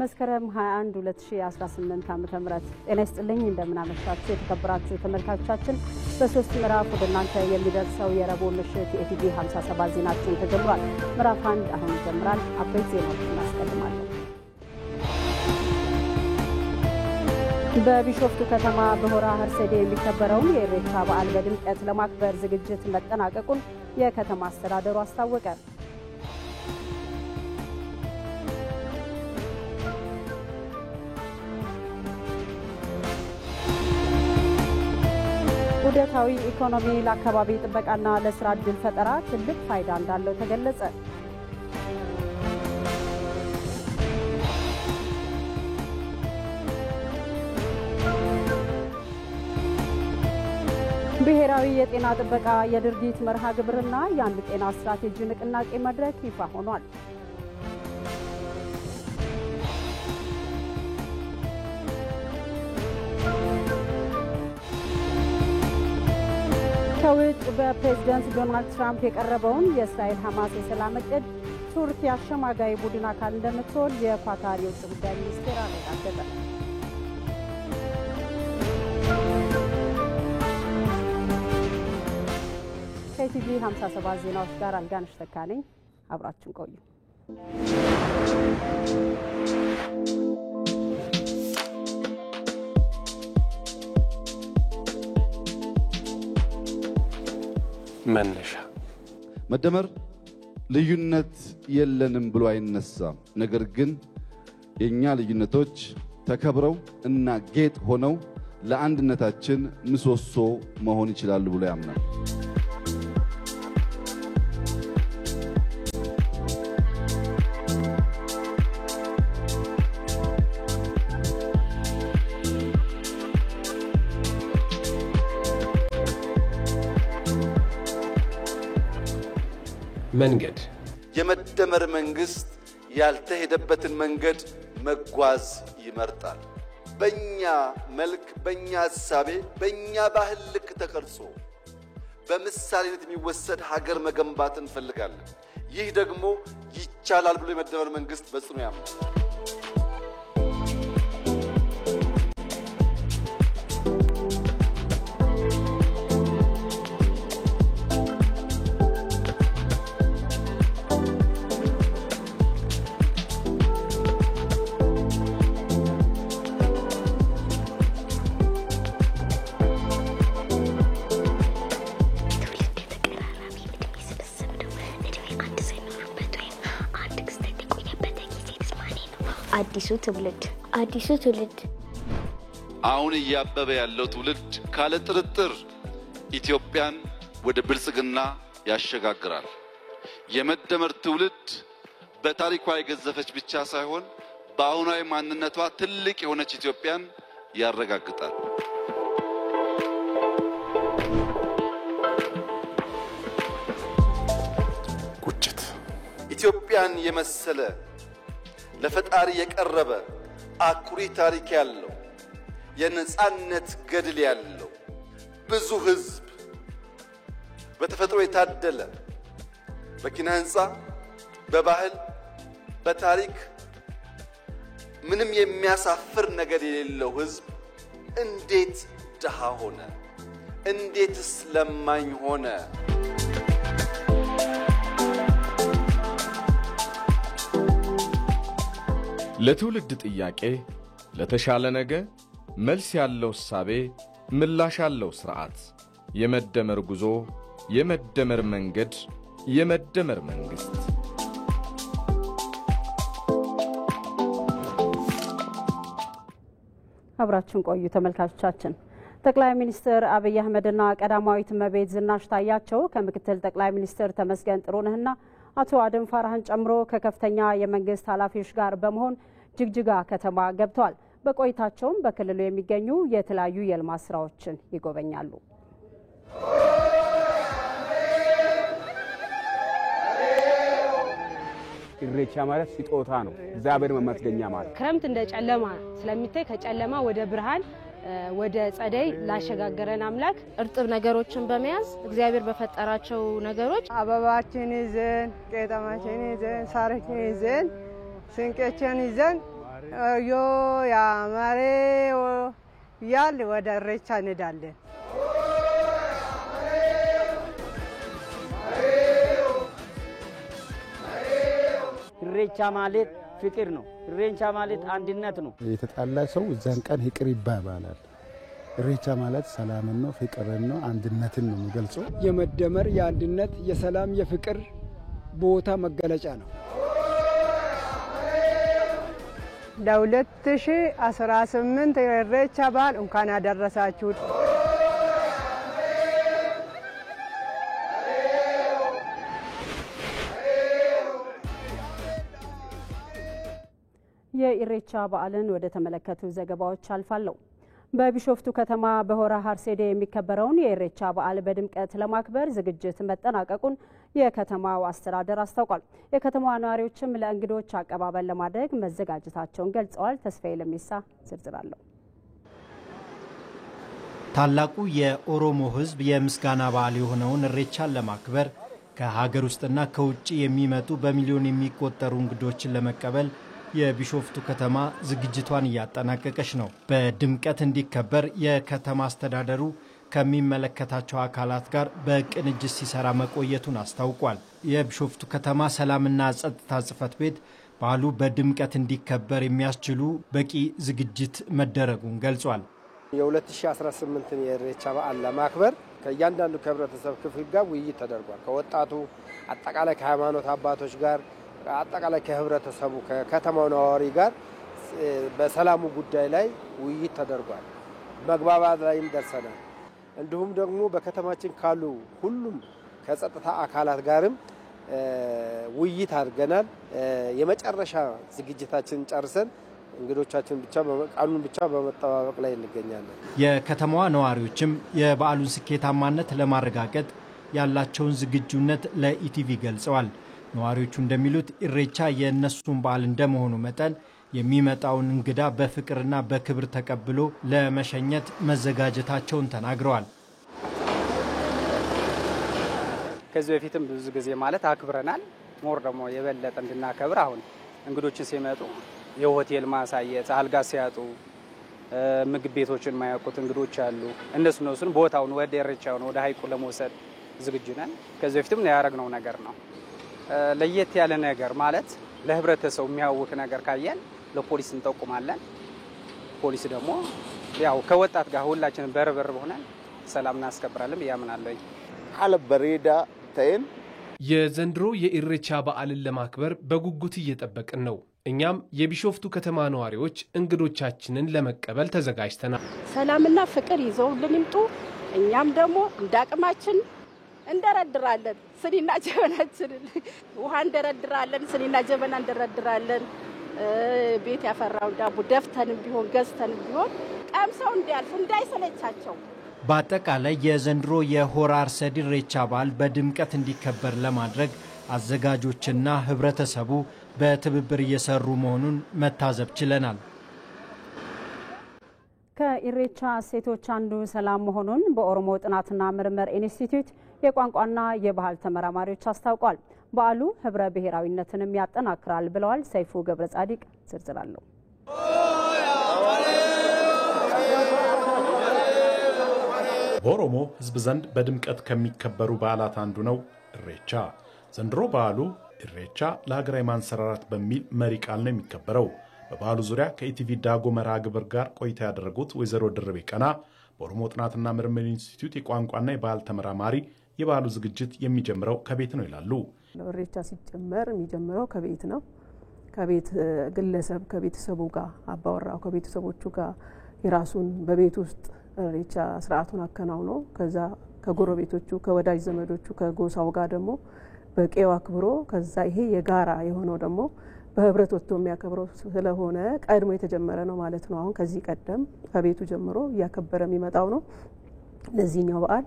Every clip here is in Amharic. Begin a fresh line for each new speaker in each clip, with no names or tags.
መስከረም 21 2018 ዓ.ም ጤና ይስጥልኝ እንደምናመሻችሁ የተከበራችሁ ተመልካቾቻችን በሶስት ምዕራፍ ወደ እናንተ የሚደርሰው የረቡዕ ምሽት የኢቲቪ 57 ዜናችን ተጀምሯል። ምዕራፍ 1 አሁን ይጀምራል። አበይት ዜናዎችን እናስቀድማለን። በቢሾፍቱ ከተማ በሆራ ሀርሰዴ የሚከበረውን የኢሬቻ በዓል በድምቀት ለማክበር ዝግጅት መጠናቀቁን የከተማ አስተዳደሩ አስታወቀ። ውደታዊ ኢኮኖሚ ለአካባቢ ጥበቃና ለስራ ዕድል ፈጠራ ትልቅ ፋይዳ እንዳለው ተገለጸ። ብሔራዊ የጤና ጥበቃ የድርጊት መርሃ ግብርና የአንድ ጤና ስትራቴጂ ንቅናቄ መድረክ ይፋ ሆኗል። ከውጭ በፕሬዝዳንት ዶናልድ ትራምፕ የቀረበውን የእስራኤል ሐማስ የሰላም ዕቅድ ቱርክ የአሸማጋይ ቡድን አካል እንደምትሆን የኳታር የውጭ ጉዳይ ሚኒስቴር አረጋገጠ። ከኢቲቪ 57 ዜናዎች ጋር አልጋነሽ ተካነኝ አብራችን ቆዩ።
መነሻ
መደመር ልዩነት የለንም ብሎ አይነሳም። ነገር ግን የኛ ልዩነቶች ተከብረው እና ጌጥ ሆነው ለአንድነታችን ምሰሶ መሆን ይችላሉ ብሎ ያምናል።
መንገድ
የመደመር መንግስት ያልተሄደበትን መንገድ መጓዝ ይመርጣል። በእኛ መልክ፣ በእኛ ሐሳቤ፣ በእኛ ባህል ልክ ተቀርጾ በምሳሌነት የሚወሰድ ሀገር መገንባት እንፈልጋለን። ይህ ደግሞ ይቻላል ብሎ የመደመር መንግስት በጽኑ ያምናል።
አዲሱ ትውልድ
አሁን እያበበ ያለው ትውልድ ካለ ጥርጥር ኢትዮጵያን ወደ ብልጽግና ያሸጋግራል። የመደመር ትውልድ በታሪኳ የገዘፈች ብቻ ሳይሆን በአሁናዊ ማንነቷ ትልቅ የሆነች ኢትዮጵያን ያረጋግጣል።
ቁጭት
ኢትዮጵያን የመሰለ ለፈጣሪ የቀረበ አኩሪ ታሪክ ያለው የነጻነት ገድል ያለው ብዙ ህዝብ በተፈጥሮ የታደለ በኪነ ህንጻ፣ በባህል፣ በታሪክ ምንም የሚያሳፍር ነገር የሌለው ህዝብ እንዴት ድሃ ሆነ? እንዴትስ ለማኝ ሆነ?
ለትውልድ ጥያቄ ለተሻለ ነገ መልስ ያለው እሳቤ ምላሽ ያለው ስርዓት የመደመር ጉዞ የመደመር መንገድ የመደመር መንግስት
አብራችን ቆዩ ተመልካቾቻችን። ጠቅላይ ሚኒስትር አብይ አህመድና ቀዳማዊት እመቤት ዝናሽ ታያቸው ከምክትል ጠቅላይ ሚኒስትር ተመስገን ጥሩነህና አቶ አደም ፋራህን ጨምሮ ከከፍተኛ የመንግስት ኃላፊዎች ጋር በመሆን ጅግጅጋ ከተማ ገብተዋል። በቆይታቸውም በክልሉ የሚገኙ የተለያዩ የልማት ስራዎችን ይጎበኛሉ።
ኢሬቻ ማለት ስጦታ ነው፣ እግዚአብሔር መመስገኛ ማለት።
ክረምት እንደ ጨለማ ስለሚታይ ከጨለማ ወደ ብርሃን ወደ ጸደይ ላሸጋገረን አምላክ እርጥብ ነገሮችን በመያዝ እግዚአብሔር በፈጠራቸው ነገሮች
አበባችን ይዘን ቄጠማችን ይዘን ሳርችን ይዘን ስንቄችን ይዘን
ዮ ያማሬ ያል ወደ ኢሬቻ እንሄዳለን።
ኢሬቻ ማለት ፍቅር ነው። ኢሬቻ ማለት አንድነት ነው።
የተጣላ ሰው እዛን ቀን ይቅር ይባባላል። ኢሬቻ ማለት ሰላምን ነው፣ ፍቅርን ነው፣ አንድነትን ነው የሚገልጸው።
የመደመር የአንድነት የሰላም የፍቅር ቦታ መገለጫ ነው።
ለ2018 ኢሬቻ በዓል እንኳን አደረሳችሁ።
የኢሬቻ በዓልን ወደ ተመለከቱ ዘገባዎች አልፋለሁ። በቢሾፍቱ ከተማ በሆራ ሃርሴዴ የሚከበረውን የኢሬቻ በዓል በድምቀት ለማክበር ዝግጅት መጠናቀቁን የከተማው አስተዳደር አስታውቋል። የከተማዋ ነዋሪዎችም ለእንግዶች አቀባበል ለማድረግ መዘጋጀታቸውን ገልጸዋል። ተስፋዬ ለሚሳ ዝርዝር አለው።
ታላቁ የኦሮሞ ሕዝብ የምስጋና በዓል የሆነውን ኢሬቻን ለማክበር ከሀገር ውስጥና ከውጭ የሚመጡ በሚሊዮን የሚቆጠሩ እንግዶችን ለመቀበል የቢሾፍቱ ከተማ ዝግጅቷን እያጠናቀቀች ነው። በድምቀት እንዲከበር የከተማ አስተዳደሩ ከሚመለከታቸው አካላት ጋር በቅንጅት ሲሰራ መቆየቱን አስታውቋል። የቢሾፍቱ ከተማ ሰላምና ጸጥታ ጽሕፈት ቤት በዓሉ በድምቀት እንዲከበር የሚያስችሉ በቂ ዝግጅት መደረጉን ገልጿል።
የ2018 የኢሬቻ በዓል ለማክበር ከእያንዳንዱ ከህብረተሰብ ክፍል ጋር ውይይት ተደርጓል። ከወጣቱ አጠቃላይ ከሃይማኖት አባቶች ጋር አጠቃላይ ከህብረተሰቡ ከከተማው ነዋሪ ጋር በሰላሙ ጉዳይ ላይ ውይይት ተደርጓል። መግባባት ላይም ደርሰናል። እንዲሁም ደግሞ በከተማችን ካሉ ሁሉም ከጸጥታ አካላት ጋርም ውይይት አድርገናል። የመጨረሻ ዝግጅታችንን ጨርሰን እንግዶቻችን ቃሉን ብቻ በመጠባበቅ ላይ እንገኛለን።
የከተማዋ ነዋሪዎችም የበዓሉን ስኬታማነት ለማረጋገጥ ያላቸውን ዝግጁነት ለኢቲቪ ገልጸዋል። ነዋሪዎቹ እንደሚሉት ኢሬቻ የእነሱን በዓል እንደመሆኑ መጠን የሚመጣውን እንግዳ በፍቅርና በክብር ተቀብሎ ለመሸኘት መዘጋጀታቸውን ተናግረዋል።
ከዚህ በፊትም ብዙ ጊዜ ማለት አክብረናል። ሞር ደግሞ የበለጠ እንድናከብር አሁን እንግዶችን ሲመጡ የሆቴል ማሳየት፣ አልጋ ሲያጡ ምግብ ቤቶችን ማያውቁት እንግዶች አሉ። እነሱን ቦታውን ወደ ኢሬቻውን ወደ ሀይቁ ለመውሰድ ዝግጁ ነን። ከዚህ በፊትም ያደረግነው ነገር ነው። ለየት ያለ ነገር ማለት ለህብረተሰቡ የሚያውክ ነገር ካየን ለፖሊስ እንጠቁማለን። ፖሊስ ደግሞ ያው ከወጣት ጋር ሁላችንም በርበር ሆነን ሰላም እናስከብራለን ያምናለኝ።
አለ በሬዳ ተይን
የዘንድሮ የኢሬቻ በዓልን ለማክበር በጉጉት እየጠበቅን ነው። እኛም የቢሾፍቱ ከተማ ነዋሪዎች እንግዶቻችንን ለመቀበል ተዘጋጅተናል።
ሰላምና ፍቅር ይዘውልን ይምጡ። እኛም ደግሞ እንዳቅማችን እንደረድራለን። ስኒና ጀበናችንን ውሃ እንደረድራለን፣ ስኒና ጀበና እንደረድራለን። ቤት ያፈራው ዳቦ ደፍተንም ቢሆን ገዝተንም ቢሆን ቀምሰው እንዲያልፉ እንዳይሰለቻቸው።
በአጠቃላይ የዘንድሮ የሆራ ሃርሰዲ ኢሬቻ በዓል በድምቀት እንዲከበር ለማድረግ አዘጋጆችና ህብረተሰቡ በትብብር እየሰሩ መሆኑን መታዘብ ችለናል።
ከኢሬቻ እሴቶች አንዱ ሰላም መሆኑን በኦሮሞ ጥናትና ምርምር ኢንስቲትዩት የቋንቋና የባህል ተመራማሪዎች አስታውቋል። በዓሉ ህብረ ብሔራዊነትንም ያጠናክራል ብለዋል። ሰይፉ ገብረ ጻዲቅ ዝርዝር አለው።
በኦሮሞ ህዝብ ዘንድ በድምቀት ከሚከበሩ በዓላት አንዱ ነው ኢሬቻ። ዘንድሮ በዓሉ ኢሬቻ ለሀገራዊ ማንሰራራት በሚል መሪ ቃል ነው የሚከበረው። በበዓሉ ዙሪያ ከኢቲቪ ዳጎ መርሃ ግብር ጋር ቆይታ ያደረጉት ወይዘሮ ድርቤ ቀና በኦሮሞ ጥናትና ምርምር ኢንስቲትዩት የቋንቋና የባህል ተመራማሪ የበዓሉ ዝግጅት የሚጀምረው ከቤት ነው ይላሉ።
ኢሬቻ ሲጀመር የሚጀምረው ከቤት ነው። ከቤት ግለሰብ ከቤተሰቡ ጋር አባወራው ከቤተሰቦቹ ጋር የራሱን በቤት ውስጥ ኢሬቻ ስርዓቱን አከናውኖ ከዛ ከጎረቤቶቹ ከወዳጅ ዘመዶቹ ከጎሳው ጋር ደግሞ በቄው አክብሮ ከዛ ይሄ የጋራ የሆነው ደግሞ በህብረት ወጥቶ የሚያከብረው ስለሆነ ቀድሞ የተጀመረ ነው ማለት ነው። አሁን ከዚህ ቀደም ከቤቱ ጀምሮ እያከበረ የሚመጣው ነው። ለዚህኛው በዓል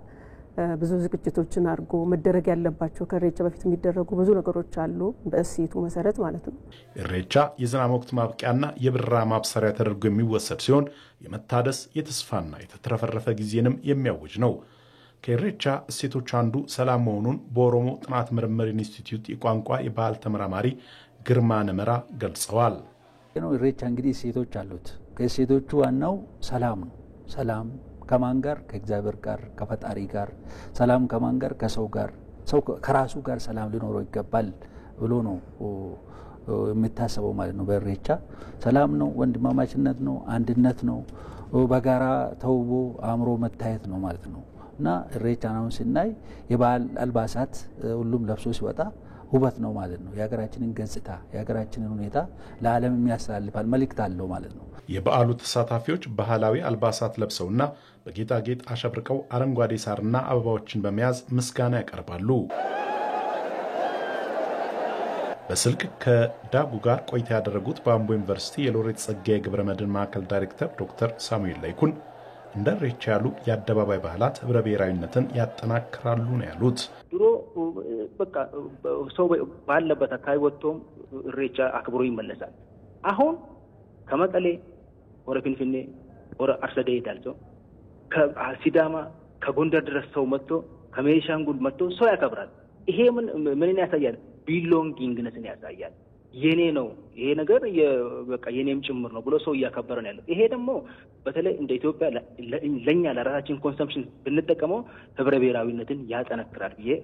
ብዙ ዝግጅቶችን አድርጎ መደረግ ያለባቸው ከኢሬቻ በፊት የሚደረጉ ብዙ ነገሮች አሉ፣ በእሴቱ መሰረት ማለት ነው።
ኢሬቻ የዝናብ ወቅት ማብቂያና የብራ ማብሰሪያ ተደርጎ የሚወሰድ ሲሆን የመታደስ የተስፋና የተትረፈረፈ ጊዜንም የሚያውጅ ነው። ከኢሬቻ እሴቶች አንዱ ሰላም መሆኑን በኦሮሞ ጥናት ምርምር ኢንስቲትዩት የቋንቋ የባህል ተመራማሪ ግርማ ነመራ ገልጸዋል።
ነው። ኢሬቻ እንግዲህ ሴቶች አሉት። ከሴቶቹ ዋናው ሰላም ነው። ሰላም ከማን ጋር? ከእግዚአብሔር ጋር፣ ከፈጣሪ ጋር። ሰላም ከማን ጋር? ከሰው ጋር። ሰው ከራሱ ጋር ሰላም ሊኖረው ይገባል ብሎ ነው የሚታሰበው ማለት ነው። በኢሬቻ ሰላም ነው፣ ወንድማማችነት ነው፣ አንድነት ነው፣ በጋራ ተውቦ አእምሮ መታየት ነው ማለት ነው። እና ኢሬቻን አሁን ስናይ የባህል አልባሳት ሁሉም ለብሶ ሲወጣ ውበት ነው ማለት ነው። የሀገራችንን ገጽታ የሀገራችንን ሁኔታ ለዓለም የሚያስተላልፋል መልእክት አለው ማለት ነው።
የበዓሉ ተሳታፊዎች ባህላዊ አልባሳት ለብሰውና በጌጣጌጥ አሸብርቀው አረንጓዴ ሳርና አበባዎችን በመያዝ ምስጋና ያቀርባሉ። በስልክ ከዳጉ ጋር ቆይታ ያደረጉት በአምቦ ዩኒቨርሲቲ የሎሬት ጸጋዬ ገብረመድህን ማዕከል ዳይሬክተር ዶክተር ሳሙኤል ላይኩን እንደ ኢሬቻ ያሉ የአደባባይ ባህላት ህብረ ብሔራዊነትን ያጠናክራሉ ነው ያሉት።
ድሮ በቃ ሰው ባለበት አካባቢ ወጥቶም ኢሬቻ አክብሮ ይመለሳል። አሁን ከመቀሌ ወደ ፊንፊኔ ወደ አርሰዴ ይዳልጾ ከሲዳማ ከጎንደር ድረስ ሰው መጥቶ ከቤኒሻንጉል መጥቶ ሰው ያከብራል። ይሄ ምንን ያሳያል? ቢሎንጊንግነትን ያሳያል። የኔ ነው ይሄ ነገር በቃ የኔም ጭምር ነው ብሎ ሰው እያከበረ ነው ያለው። ይሄ ደግሞ በተለይ እንደ ኢትዮጵያ ለኛ ለራሳችን ኮንሰምፕሽን ብንጠቀመው ህብረ ብሔራዊነትን ያጠነክራል ብዬ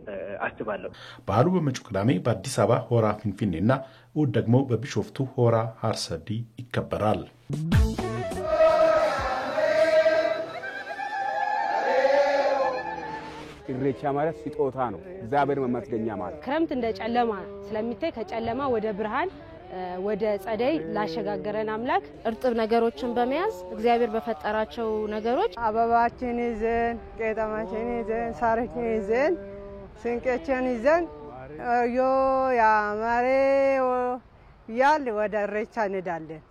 አስባለሁ።
በዓሉ በመጪው ቅዳሜ በአዲስ አበባ ሆራ ፊንፊኔና እሑድ ደግሞ በቢሾፍቱ ሆራ ሃርሰዲ ይከበራል።
ኢሬቻ ማለት ስጦታ ነው፣ እግዚአብሔር መመስገኛ ማለት።
ክረምት እንደ ጨለማ ስለሚታይ ከጨለማ ወደ ብርሃን ወደ ጸደይ ላሸጋገረን አምላክ እርጥብ ነገሮችን በመያዝ እግዚአብሔር በፈጠራቸው ነገሮች
አበባችን ይዘን ቄጠማችን ይዘን ሳርችን ይዘን ስንቄችን ይዘን ዮ ያማሬ ያል ወደ ኢሬቻ እንሄዳለን።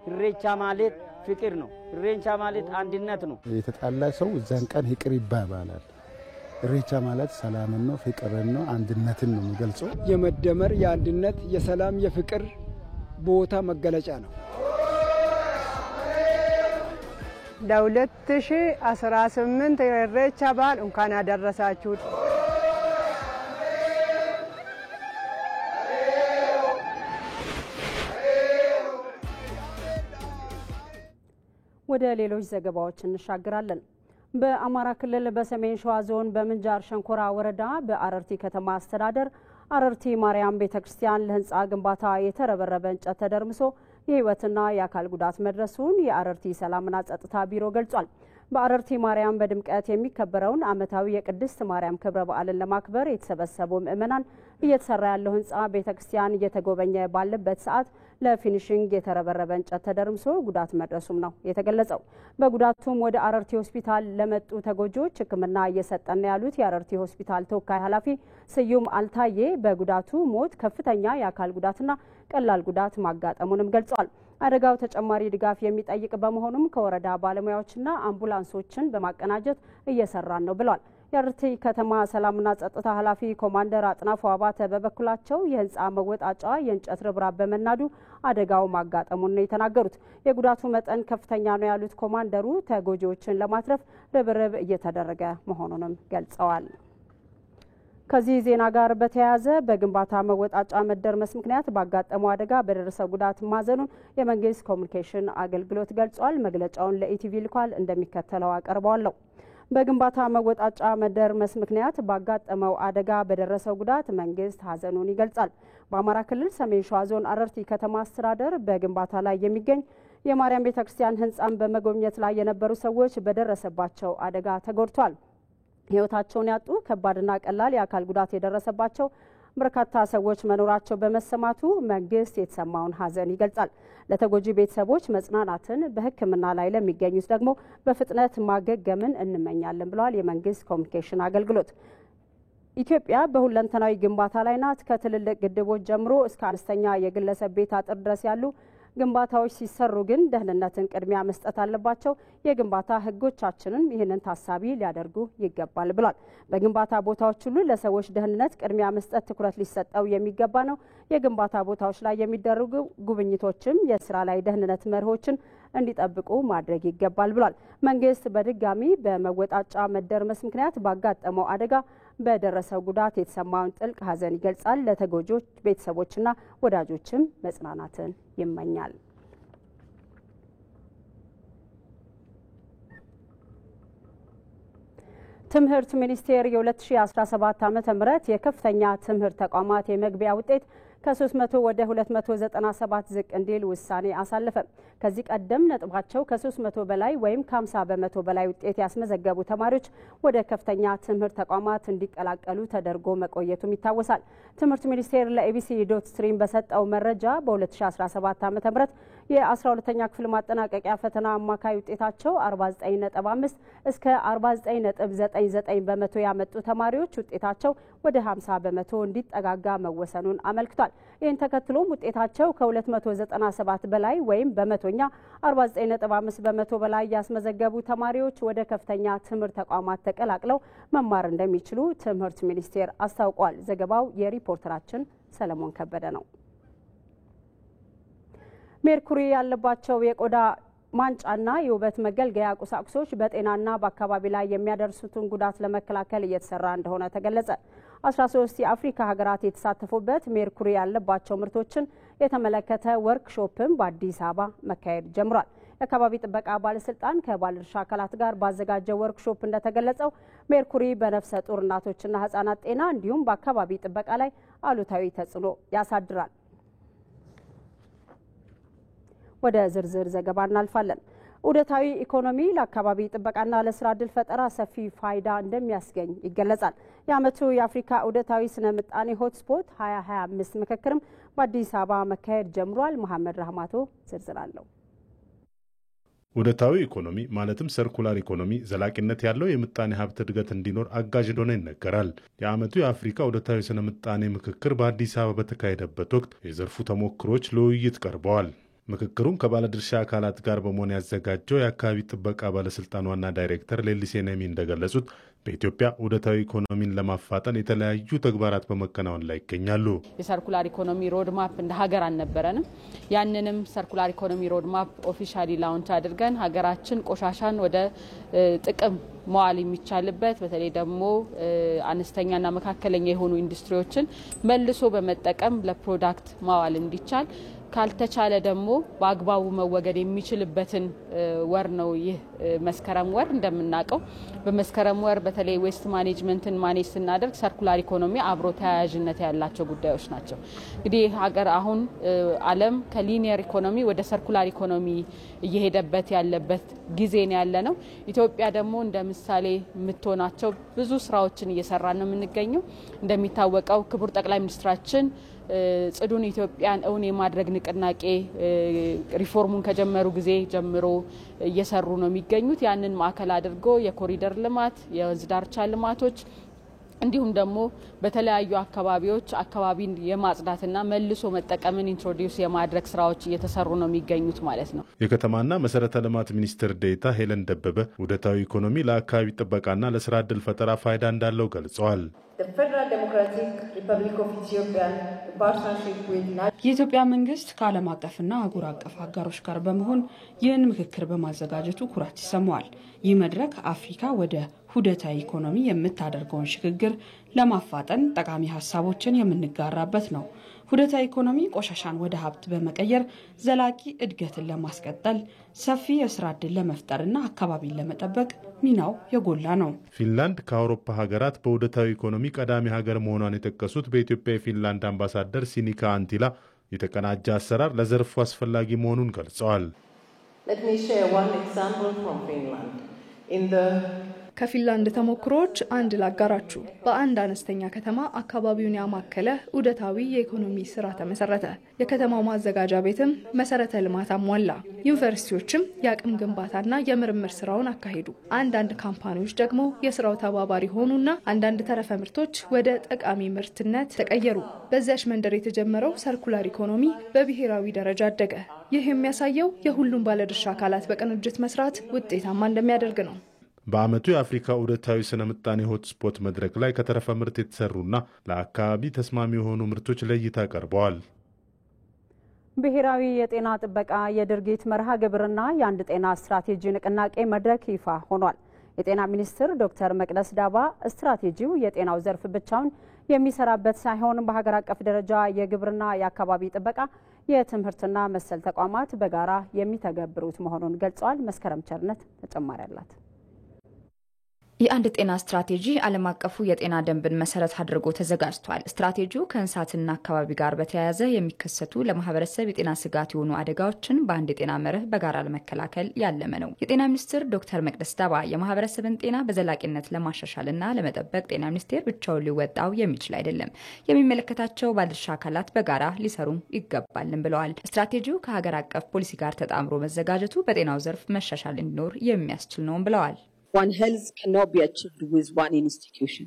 ኢሬቻ ማለት ፍቅር ነው። ኢሬቻ ማለት አንድነት ነው።
የተጣላ ሰው እዛን ቀን ይቅር ይባባላል። ኢሬቻ ማለት ሰላምን ነው፣ ፍቅርን ነው፣ አንድነትን ነው የሚገልጸው።
የመደመር የአንድነት የሰላም የፍቅር ቦታ መገለጫ ነው።
ለ2018 ኢሬቻ በዓል እንኳን አደረሳችሁ።
ወደ ሌሎች ዘገባዎች እንሻገራለን። በአማራ ክልል በሰሜን ሸዋ ዞን በምንጃር ሸንኮራ ወረዳ በአረርቲ ከተማ አስተዳደር አረርቲ ማርያም ቤተክርስቲያን ለህንፃ ግንባታ የተረበረበ እንጨት ተደርምሶ የህይወትና የአካል ጉዳት መድረሱን የአረርቲ ሰላምና ጸጥታ ቢሮ ገልጿል። በአረርቲ ማርያም በድምቀት የሚከበረውን ዓመታዊ የቅድስት ማርያም ክብረ በዓልን ለማክበር የተሰበሰቡ ምዕመናን እየተሰራ ያለው ህንፃ ቤተክርስቲያን እየተጎበኘ ባለበት ሰዓት ለፊኒሽንግ የተረበረበ እንጨት ተደርምሶ ጉዳት መድረሱም ነው የተገለጸው። በጉዳቱም ወደ አረርቲ ሆስፒታል ለመጡ ተጎጂዎች ሕክምና እየሰጠን ያሉት የአረርቲ ሆስፒታል ተወካይ ኃላፊ ስዩም አልታዬ በጉዳቱ ሞት፣ ከፍተኛ የአካል ጉዳትና ቀላል ጉዳት ማጋጠሙንም ገልጿል። አደጋው ተጨማሪ ድጋፍ የሚጠይቅ በመሆኑም ከወረዳ ባለሙያዎችና አምቡላንሶችን በማቀናጀት እየሰራን ነው ብሏል። የአረርቲ ከተማ ሰላምና ጸጥታ ኃላፊ ኮማንደር አጥናፉ አባተ በበኩላቸው የህንፃ መወጣጫ የእንጨት ርብራብ በመናዱ አደጋው ማጋጠሙን ነው የተናገሩት። የጉዳቱ መጠን ከፍተኛ ነው ያሉት ኮማንደሩ ተጎጂዎችን ለማትረፍ ርብርብ እየተደረገ መሆኑንም ገልጸዋል። ከዚህ ዜና ጋር በተያያዘ በግንባታ መወጣጫ መደርመስ ምክንያት ባጋጠመው አደጋ በደረሰ ጉዳት ማዘኑን የመንግስት ኮሚኒኬሽን አገልግሎት ገልጿል። መግለጫውን ለኢቲቪ ልኳል፣ እንደሚከተለው አቀርበዋለሁ። በግንባታ መወጣጫ መደርመስ ምክንያት ባጋጠመው አደጋ በደረሰው ጉዳት መንግስት ሀዘኑን ይገልጻል። በአማራ ክልል ሰሜን ሸዋ ዞን አረርቲ ከተማ አስተዳደር በግንባታ ላይ የሚገኝ የማርያም ቤተክርስቲያን ህንፃን በመጎብኘት ላይ የነበሩ ሰዎች በደረሰባቸው አደጋ ተጎድቷል። ህይወታቸውን ያጡ፣ ከባድና ቀላል የአካል ጉዳት የደረሰባቸው በርካታ ሰዎች መኖራቸው በመሰማቱ መንግስት የተሰማውን ሀዘን ይገልጻል። ለተጎጂ ቤተሰቦች መጽናናትን፣ በሕክምና ላይ ለሚገኙት ደግሞ በፍጥነት ማገገምን እንመኛለን ብለዋል የመንግስት ኮሚኒኬሽን አገልግሎት። ኢትዮጵያ በሁለንተናዊ ግንባታ ላይ ናት። ከትልልቅ ግድቦች ጀምሮ እስከ አነስተኛ የግለሰብ ቤት አጥር ድረስ ያሉ ግንባታዎች ሲሰሩ ግን ደህንነትን ቅድሚያ መስጠት አለባቸው። የግንባታ ህጎቻችንን ይህንን ታሳቢ ሊያደርጉ ይገባል ብሏል። በግንባታ ቦታዎች ሁሉ ለሰዎች ደህንነት ቅድሚያ መስጠት ትኩረት ሊሰጠው የሚገባ ነው። የግንባታ ቦታዎች ላይ የሚደረጉ ጉብኝቶችም የስራ ላይ ደህንነት መርሆችን እንዲጠብቁ ማድረግ ይገባል ብሏል። መንግስት በድጋሚ በመወጣጫ መደርመስ ምክንያት ባጋጠመው አደጋ በደረሰው ጉዳት የተሰማውን ጥልቅ ሐዘን ይገልጻል። ለተጎጂዎች ቤተሰቦችና ወዳጆችም መጽናናትን ይመኛል። ትምህርት ሚኒስቴር የ2017 ዓ.ም የከፍተኛ ትምህርት ተቋማት የመግቢያ ውጤት ከ300 ወደ 297 ዝቅ እንዲል ውሳኔ አሳለፈ። ከዚህ ቀደም ነጥባቸው ከ300 በላይ ወይም ከ50 በመቶ በላይ ውጤት ያስመዘገቡ ተማሪዎች ወደ ከፍተኛ ትምህርት ተቋማት እንዲቀላቀሉ ተደርጎ መቆየቱም ይታወሳል። ትምህርት ሚኒስቴር ለኤቢሲ ዶት ስትሪም በሰጠው መረጃ በ2017 ዓ.ም የ12ኛ ክፍል ማጠናቀቂያ ፈተና አማካይ ውጤታቸው 49.5 እስከ 49.99 በመቶ ያመጡ ተማሪዎች ውጤታቸው ወደ 50 በመቶ እንዲጠጋጋ መወሰኑን አመልክቷል። ይህን ተከትሎም ውጤታቸው ከ297 በላይ ወይም በመቶኛ 49.5 በመቶ በላይ ያስመዘገቡ ተማሪዎች ወደ ከፍተኛ ትምህርት ተቋማት ተቀላቅለው መማር እንደሚችሉ ትምህርት ሚኒስቴር አስታውቋል። ዘገባው የሪፖርተራችን ሰለሞን ከበደ ነው። ሜርኩሪ ያለባቸው የቆዳ ማንጫና የውበት መገልገያ ቁሳቁሶች በጤናና በአካባቢ ላይ የሚያደርሱትን ጉዳት ለመከላከል እየተሰራ እንደሆነ ተገለጸ። 13 የአፍሪካ ሀገራት የተሳተፉበት ሜርኩሪ ያለባቸው ምርቶችን የተመለከተ ወርክሾፕም በአዲስ አበባ መካሄድ ጀምሯል። የአካባቢ ጥበቃ ባለስልጣን ከባለድርሻ አካላት ጋር ባዘጋጀው ወርክሾፕ እንደተገለጸው ሜርኩሪ በነፍሰ ጡር እናቶችና ህጻናት ጤና እንዲሁም በአካባቢ ጥበቃ ላይ አሉታዊ ተጽዕኖ ያሳድራል። ወደ ዝርዝር ዘገባ እናልፋለን። ዑደታዊ ኢኮኖሚ ለአካባቢ ጥበቃና ለስራ ዕድል ፈጠራ ሰፊ ፋይዳ እንደሚያስገኝ ይገለጻል። የዓመቱ የአፍሪካ ዑደታዊ ስነ ምጣኔ ሆትስፖት 2025 ምክክርም በአዲስ አበባ መካሄድ ጀምሯል። መሐመድ ረህማቶ ዝርዝር አለው።
ዑደታዊ ኢኮኖሚ ማለትም ሰርኩላር ኢኮኖሚ ዘላቂነት ያለው የምጣኔ ሀብት እድገት እንዲኖር አጋዥ እንደሆነ ይነገራል። የዓመቱ የአፍሪካ ዑደታዊ ስነ ምጣኔ ምክክር በአዲስ አበባ በተካሄደበት ወቅት የዘርፉ ተሞክሮች ለውይይት ቀርበዋል። ምክክሩን ከባለድርሻ አካላት ጋር በመሆን ያዘጋጀው የአካባቢ ጥበቃ ባለስልጣን ዋና ዳይሬክተር ሌሊሴ ነሚ እንደገለጹት በኢትዮጵያ ዑደታዊ ኢኮኖሚን ለማፋጠን የተለያዩ ተግባራት በመከናወን ላይ ይገኛሉ።
የሰርኩላር ኢኮኖሚ ሮድማፕ እንደ ሀገር አልነበረንም። ያንንም ሰርኩላር ኢኮኖሚ ሮድማፕ ኦፊሻሊ ላውንች አድርገን ሀገራችን ቆሻሻን ወደ ጥቅም መዋል የሚቻልበት በተለይ ደግሞ አነስተኛና መካከለኛ የሆኑ ኢንዱስትሪዎችን መልሶ በመጠቀም ለፕሮዳክት ማዋል እንዲቻል ካልተቻለ ደግሞ በአግባቡ መወገድ የሚችልበትን ወር ነው ይህ መስከረም ወር። እንደምናውቀው በመስከረም ወር በተለይ ዌስት ማኔጅመንትን ማኔጅ ስናደርግ ሰርኩላር ኢኮኖሚ አብሮ ተያያዥነት ያላቸው ጉዳዮች ናቸው። እንግዲህ ሀገር አሁን ዓለም ከሊኒየር ኢኮኖሚ ወደ ሰርኩላር ኢኮኖሚ እየሄደበት ያለበት ጊዜ ነው ያለ ነው። ኢትዮጵያ ደግሞ እንደ ምሳሌ የምትሆናቸው ብዙ ስራዎችን እየሰራ ነው የምንገኘው። እንደሚታወቀው ክቡር ጠቅላይ ሚኒስትራችን ጽዱን ኢትዮጵያን እውን የማድረግ ንቅናቄ ሪፎርሙን ከጀመሩ ጊዜ ጀምሮ እየሰሩ ነው የሚገኙት። ያንን ማዕከል አድርጎ የኮሪደር ልማት፣ የወንዝ ዳርቻ ልማቶች እንዲሁም ደግሞ በተለያዩ አካባቢዎች አካባቢን የማጽዳትና መልሶ መጠቀምን ኢንትሮዲዩስ የማድረግ ስራዎች እየተሰሩ ነው የሚገኙት ማለት ነው።
የከተማና መሰረተ ልማት ሚኒስትር ዴኤታ ሄለን ደበበ ዑደታዊ ኢኮኖሚ ለአካባቢ ጥበቃና ለስራ ዕድል ፈጠራ ፋይዳ እንዳለው ገልጸዋል።
የኢትዮጵያ መንግስት ከዓለም አቀፍና አህጉር አቀፍ አጋሮች ጋር በመሆን ይህን ምክክር በማዘጋጀቱ ኩራት ይሰማዋል። ይህ መድረክ አፍሪካ ወደ ዑደታዊ ኢኮኖሚ የምታደርገውን ሽግግር ለማፋጠን ጠቃሚ ሀሳቦችን የምንጋራበት ነው። ዑደታዊ ኢኮኖሚ ቆሻሻን ወደ ሀብት በመቀየር ዘላቂ እድገትን ለማስቀጠል ሰፊ የስራ ዕድል ለመፍጠርና አካባቢን ለመጠበቅ ሚናው የጎላ ነው።
ፊንላንድ ከአውሮፓ ሀገራት በዑደታዊ ኢኮኖሚ ቀዳሚ ሀገር መሆኗን የጠቀሱት በኢትዮጵያ የፊንላንድ አምባሳደር ሲኒካ አንቲላ የተቀናጀ አሰራር ለዘርፉ አስፈላጊ መሆኑን ገልጸዋል።
ከፊንላንድ ተሞክሮዎች አንድ ላጋራችሁ። በአንድ አነስተኛ ከተማ አካባቢውን ያማከለ ዑደታዊ የኢኮኖሚ ስራ ተመሰረተ። የከተማው ማዘጋጃ ቤትም መሰረተ ልማት አሟላ። ዩኒቨርሲቲዎችም የአቅም ግንባታና የምርምር ስራውን አካሄዱ። አንዳንድ ካምፓኒዎች ደግሞ የስራው ተባባሪ ሆኑና አንዳንድ ተረፈ ምርቶች ወደ ጠቃሚ ምርትነት ተቀየሩ። በዚያች መንደር የተጀመረው ሰርኩላር ኢኮኖሚ በብሔራዊ ደረጃ አደገ። ይህ የሚያሳየው የሁሉም ባለድርሻ አካላት በቅንጅት መስራት ውጤታማ እንደሚያደርግ ነው።
በዓመቱ የአፍሪካ ዑደታዊ ስነ ምጣኔ ሆትስፖት መድረክ ላይ ከተረፈ ምርት የተሰሩና ለአካባቢ ተስማሚ የሆኑ ምርቶች ለእይታ ቀርበዋል።
ብሔራዊ የጤና ጥበቃ የድርጊት መርሃ ግብርና የአንድ ጤና ስትራቴጂ ንቅናቄ መድረክ ይፋ ሆኗል። የጤና ሚኒስትር ዶክተር መቅደስ ዳባ ስትራቴጂው የጤናው ዘርፍ ብቻውን የሚሰራበት ሳይሆን በሀገር አቀፍ ደረጃ የግብርና፣ የአካባቢ ጥበቃ፣ የትምህርትና መሰል ተቋማት በጋራ የሚተገብሩት መሆኑን ገልጸዋል። መስከረም ቸርነት ተጨማሪ አላት።
የአንድ ጤና ስትራቴጂ ዓለም አቀፉ የጤና ደንብን መሰረት አድርጎ ተዘጋጅቷል። ስትራቴጂው ከእንስሳትና አካባቢ ጋር በተያያዘ የሚከሰቱ ለማህበረሰብ የጤና ስጋት የሆኑ አደጋዎችን በአንድ የጤና መርህ በጋራ ለመከላከል ያለመ ነው። የጤና ሚኒስትር ዶክተር መቅደስ ዳባ የማህበረሰብን ጤና በዘላቂነት ለማሻሻልና ለመጠበቅ ጤና ሚኒስቴር ብቻውን ሊወጣው የሚችል አይደለም፣ የሚመለከታቸው ባለድርሻ አካላት በጋራ ሊሰሩ ይገባልን ብለዋል። ስትራቴጂው ከሀገር አቀፍ ፖሊሲ ጋር ተጣምሮ መዘጋጀቱ በጤናው ዘርፍ መሻሻል እንዲኖር የሚያስችል ነው ብለዋል።
One health cannot be achieved with one institution.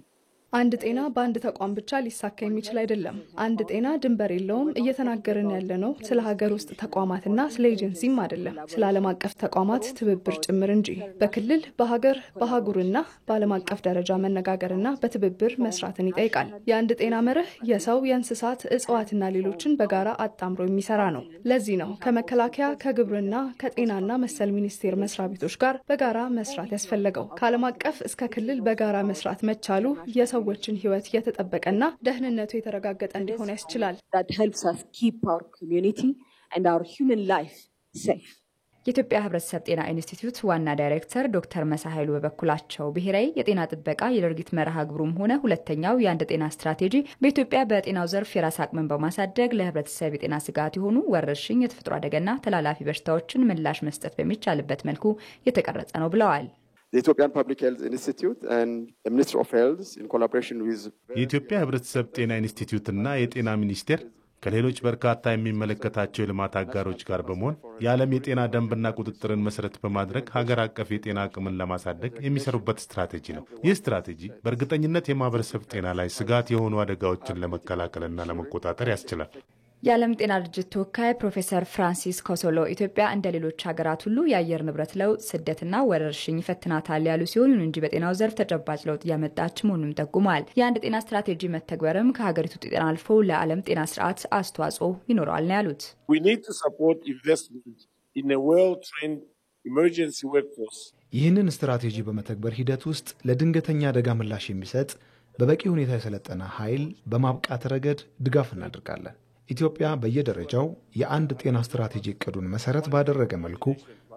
አንድ ጤና በአንድ ተቋም ብቻ ሊሳካ የሚችል አይደለም። አንድ ጤና ድንበር የለውም። እየተናገርን ያለነው ስለ ሀገር ውስጥ ተቋማትና ስለ ኤጀንሲም አይደለም፣ ስለ ዓለም አቀፍ ተቋማት ትብብር ጭምር እንጂ። በክልል በሀገር በአህጉርና በዓለም አቀፍ ደረጃ መነጋገርና በትብብር መስራትን ይጠይቃል። የአንድ ጤና መርህ የሰው፣ የእንስሳት፣ እጽዋትና ሌሎችን በጋራ አጣምሮ የሚሰራ ነው። ለዚህ ነው ከመከላከያ፣ ከግብርና፣ ከጤናና መሰል ሚኒስቴር መስሪያ ቤቶች ጋር በጋራ መስራት ያስፈለገው። ከዓለም አቀፍ እስከ ክልል በጋራ መስራት መቻሉ ሰዎችን ህይወት የተጠበቀና ደህንነቱ የተረጋገጠ እንዲሆን ያስችላል።
That helps us keep our community and our human life safe.
የኢትዮጵያ ህብረተሰብ ጤና ኢንስቲትዩት ዋና ዳይሬክተር ዶክተር መሳሃይሉ በበኩላቸው ብሔራዊ የጤና ጥበቃ የድርጊት መርሃ ግብሩም ሆነ ሁለተኛው የአንድ ጤና ስትራቴጂ በኢትዮጵያ በጤናው ዘርፍ የራስ አቅምን በማሳደግ ለህብረተሰብ የጤና ስጋት የሆኑ ወረርሽኝ፣ የተፈጥሮ አደጋና ተላላፊ በሽታዎችን ምላሽ መስጠት በሚቻልበት መልኩ የተቀረጸ ነው ብለዋል።
The Ethiopian Public Health Institute and the Ministry of Health in collaboration with
የኢትዮጵያ ህብረተሰብ ጤና ኢንስቲትዩት እና የጤና ሚኒስቴር ከሌሎች በርካታ የሚመለከታቸው የልማት አጋሮች ጋር በመሆን የዓለም የጤና ደንብና ቁጥጥርን መሰረት በማድረግ ሀገር አቀፍ የጤና አቅምን ለማሳደግ የሚሰሩበት ስትራቴጂ ነው። ይህ ስትራቴጂ በእርግጠኝነት የማህበረሰብ ጤና ላይ ስጋት የሆኑ አደጋዎችን ለመከላከልና ለመቆጣጠር ያስችላል።
የዓለም ጤና ድርጅት ተወካይ ፕሮፌሰር ፍራንሲስ ኮሶሎ ኢትዮጵያ እንደ ሌሎች ሀገራት ሁሉ የአየር ንብረት ለውጥ፣ ስደትና ወረርሽኝ ይፈትናታል ያሉ ሲሆን እንጂ በጤናው ዘርፍ ተጨባጭ ለውጥ እያመጣች መሆኑን ጠቁመዋል። የአንድ ጤና ስትራቴጂ መተግበርም ከሀገሪቱ ጤና አልፎ ለዓለም ጤና ስርዓት አስተዋጽኦ ይኖረዋል ነው ያሉት።
We need to support investment in a well-trained emergency workforce.
ይህንን ስትራቴጂ በመተግበር ሂደት ውስጥ ለድንገተኛ አደጋ ምላሽ የሚሰጥ በበቂ ሁኔታ የሰለጠነ ኃይል በማብቃት ረገድ ድጋፍ እናደርጋለን። ኢትዮጵያ በየደረጃው የአንድ ጤና ስትራቴጂ እቅዱን መሰረት ባደረገ መልኩ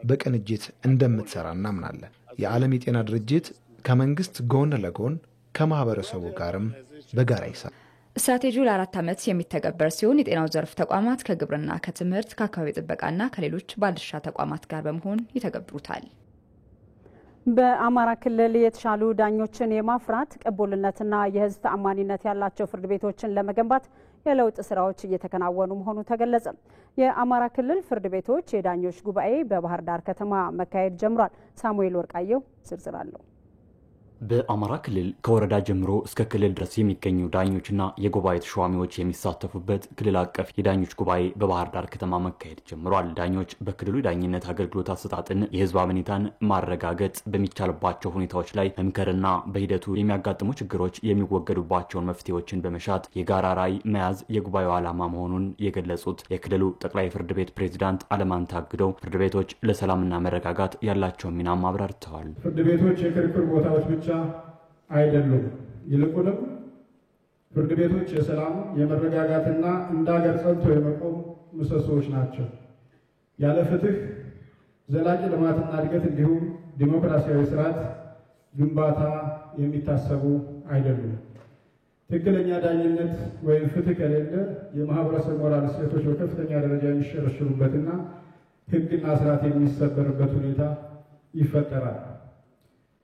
በቅንጅት እንደምትሰራ እናምናለን። የዓለም የጤና ድርጅት ከመንግስት ጎን ለጎን ከማህበረሰቡ ጋርም በጋራ ይሰራል።
ስትራቴጂው ለ4 ዓመት የሚተገበር ሲሆን የጤናው ዘርፍ ተቋማት ከግብርና፣ ከትምህርት፣ ከአካባቢ ጥበቃና ከሌሎች ባለድርሻ ተቋማት ጋር በመሆን ይተገብሩታል።
በአማራ ክልል የተሻሉ ዳኞችን የማፍራት ቅቡልነትና የህዝብ ተአማኒነት ያላቸው ፍርድ ቤቶችን ለመገንባት የለውጥ ስራዎች እየተከናወኑ መሆኑ ተገለጸ። የአማራ ክልል ፍርድ ቤቶች የዳኞች ጉባኤ በባህር ዳር ከተማ መካሄድ ጀምሯል። ሳሙኤል ወርቃየው ዝርዝር አለው።
በአማራ ክልል ከወረዳ ጀምሮ እስከ ክልል ድረስ የሚገኙ ዳኞችና የጉባኤ ተሿሚዎች የሚሳተፉበት ክልል አቀፍ የዳኞች ጉባኤ በባህር ዳር ከተማ መካሄድ ጀምሯል። ዳኞች በክልሉ ዳኝነት አገልግሎት አሰጣጥን የህዝብ አመኔታን ማረጋገጥ በሚቻልባቸው ሁኔታዎች ላይ መምከርና በሂደቱ የሚያጋጥሙ ችግሮች የሚወገዱባቸውን መፍትሄዎችን በመሻት የጋራ ራዕይ መያዝ የጉባኤው ዓላማ መሆኑን የገለጹት የክልሉ ጠቅላይ ፍርድ ቤት ፕሬዝዳንት አለማንታ አግደው ፍርድ ቤቶች ለሰላምና መረጋጋት ያላቸውን ሚና አብራርተዋል።
ፍርድ ቤቶች የክርክር ቦታዎች ብቻ አይደሉም። ይልቁንም ፍርድ ቤቶች የሰላም የመረጋጋትና እንደ ሀገር ጸንቶ የመቆም ምሰሶዎች ናቸው። ያለ ፍትህ ዘላቂ ልማትና እድገት እንዲሁም ዲሞክራሲያዊ ስርዓት ግንባታ የሚታሰቡ አይደሉም። ትክክለኛ ዳኝነት ወይም ፍትህ ከሌለ የማህበረሰብ ሞራል እሴቶች በከፍተኛ ደረጃ የሚሸረሽሩበትና ህግና ስርዓት የሚሰበርበት ሁኔታ ይፈጠራል።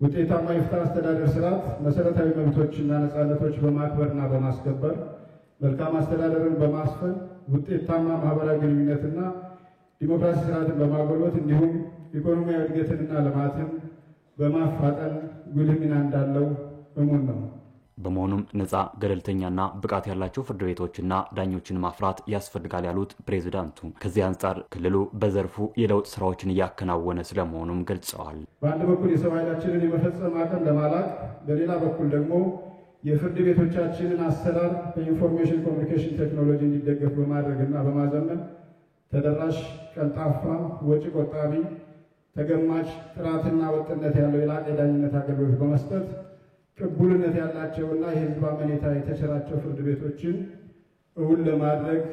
ውጤታማ የፍትህ አስተዳደር ስርዓት መሰረታዊ መብቶችና ነፃነቶች በማክበርና በማስከበር መልካም አስተዳደርን በማስፈን ውጤታማ ማህበራዊ ግንኙነትና ዲሞክራሲ ስርዓትን በማጎልበት እንዲሁም ኢኮኖሚያዊ እድገትንና ልማትን በማፋጠን ጉልህ ሚና እንዳለው እሙን ነው።
በመሆኑም ነፃ ገለልተኛና ብቃት ያላቸው ፍርድ ቤቶችና ዳኞችን ማፍራት ያስፈልጋል ያሉት ፕሬዝዳንቱ ከዚህ አንጻር ክልሉ በዘርፉ የለውጥ ስራዎችን እያከናወነ ስለመሆኑም ገልጸዋል።
በአንድ በኩል የሰው ኃይላችንን የመፈጸም አቅም ለማላቅ፣ በሌላ በኩል ደግሞ የፍርድ ቤቶቻችንን አሰራር በኢንፎርሜሽን ኮሚኒኬሽን ቴክኖሎጂ እንዲደገፍ በማድረግና በማዘመን ተደራሽ፣ ቀልጣፋ፣ ወጪ ቆጣቢ፣ ተገማች ጥራትና ወጥነት ያለው የላቀ ዳኝነት አገልግሎት በመስጠት ቅቡልነት ያላቸውና የሕዝብ አመኔታ የተቸራቸው ፍርድ ቤቶችን እውን ለማድረግ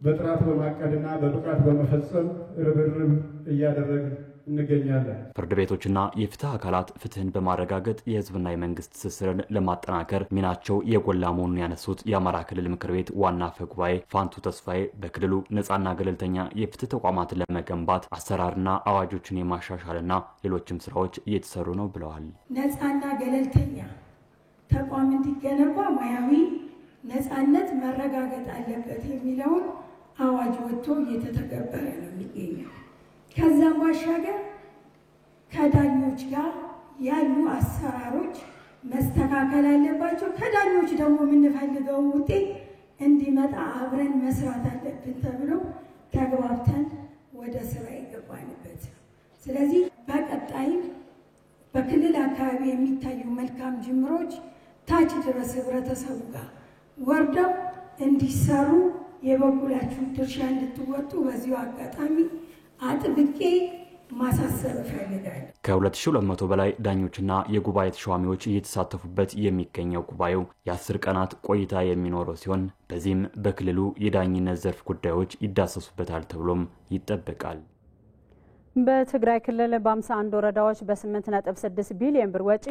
በጥራት በማቀድና በብቃት በመፈጸም ርብርብ እያደረግን እንገኛለን።
ፍርድ ቤቶችና የፍትህ አካላት ፍትህን በማረጋገጥ የህዝብና የመንግስት ትስስርን ለማጠናከር ሚናቸው የጎላ መሆኑን ያነሱት የአማራ ክልል ምክር ቤት ዋና አፈ ጉባኤ ፋንቱ ተስፋዬ በክልሉ ነፃና ገለልተኛ የፍትህ ተቋማትን ለመገንባት አሰራርና አዋጆችን የማሻሻልና ሌሎችም ስራዎች እየተሰሩ ነው ብለዋል።
ነፃና ገለልተኛ ተቋም እንዲገነባ ሙያዊ ነፃነት መረጋገጥ አለበት የሚለውን አዋጅ ወጥቶ እየተተገበረ ነው የሚገኘው። ከዛም ባሻገር ከዳኞች ጋር ያሉ አሰራሮች መስተካከል አለባቸው። ከዳኞች ደግሞ የምንፈልገው ውጤት እንዲመጣ አብረን መስራት አለብን ተብሎ ተግባብተን ወደ ስራ የገባንበት። ስለዚህ በቀጣይ በክልል አካባቢ የሚታዩ መልካም ጅምሮች ታች ድረስ ህብረተሰቡ ጋር ወርደው እንዲሰሩ የበኩላችሁ ድርሻ እንድትወጡ በዚሁ አጋጣሚ አጥብቄ ማሳሰብ እፈልጋለሁ።
ከ2200 በላይ ዳኞችና የጉባኤ ተሿሚዎች እየተሳተፉበት የሚገኘው ጉባኤው የ10 ቀናት ቆይታ የሚኖረው ሲሆን በዚህም በክልሉ የዳኝነት ዘርፍ ጉዳዮች ይዳሰሱበታል ተብሎም ይጠበቃል።
በትግራይ ክልል በ51 ወረዳዎች በ8.6 ቢሊዮን ብር ወጪ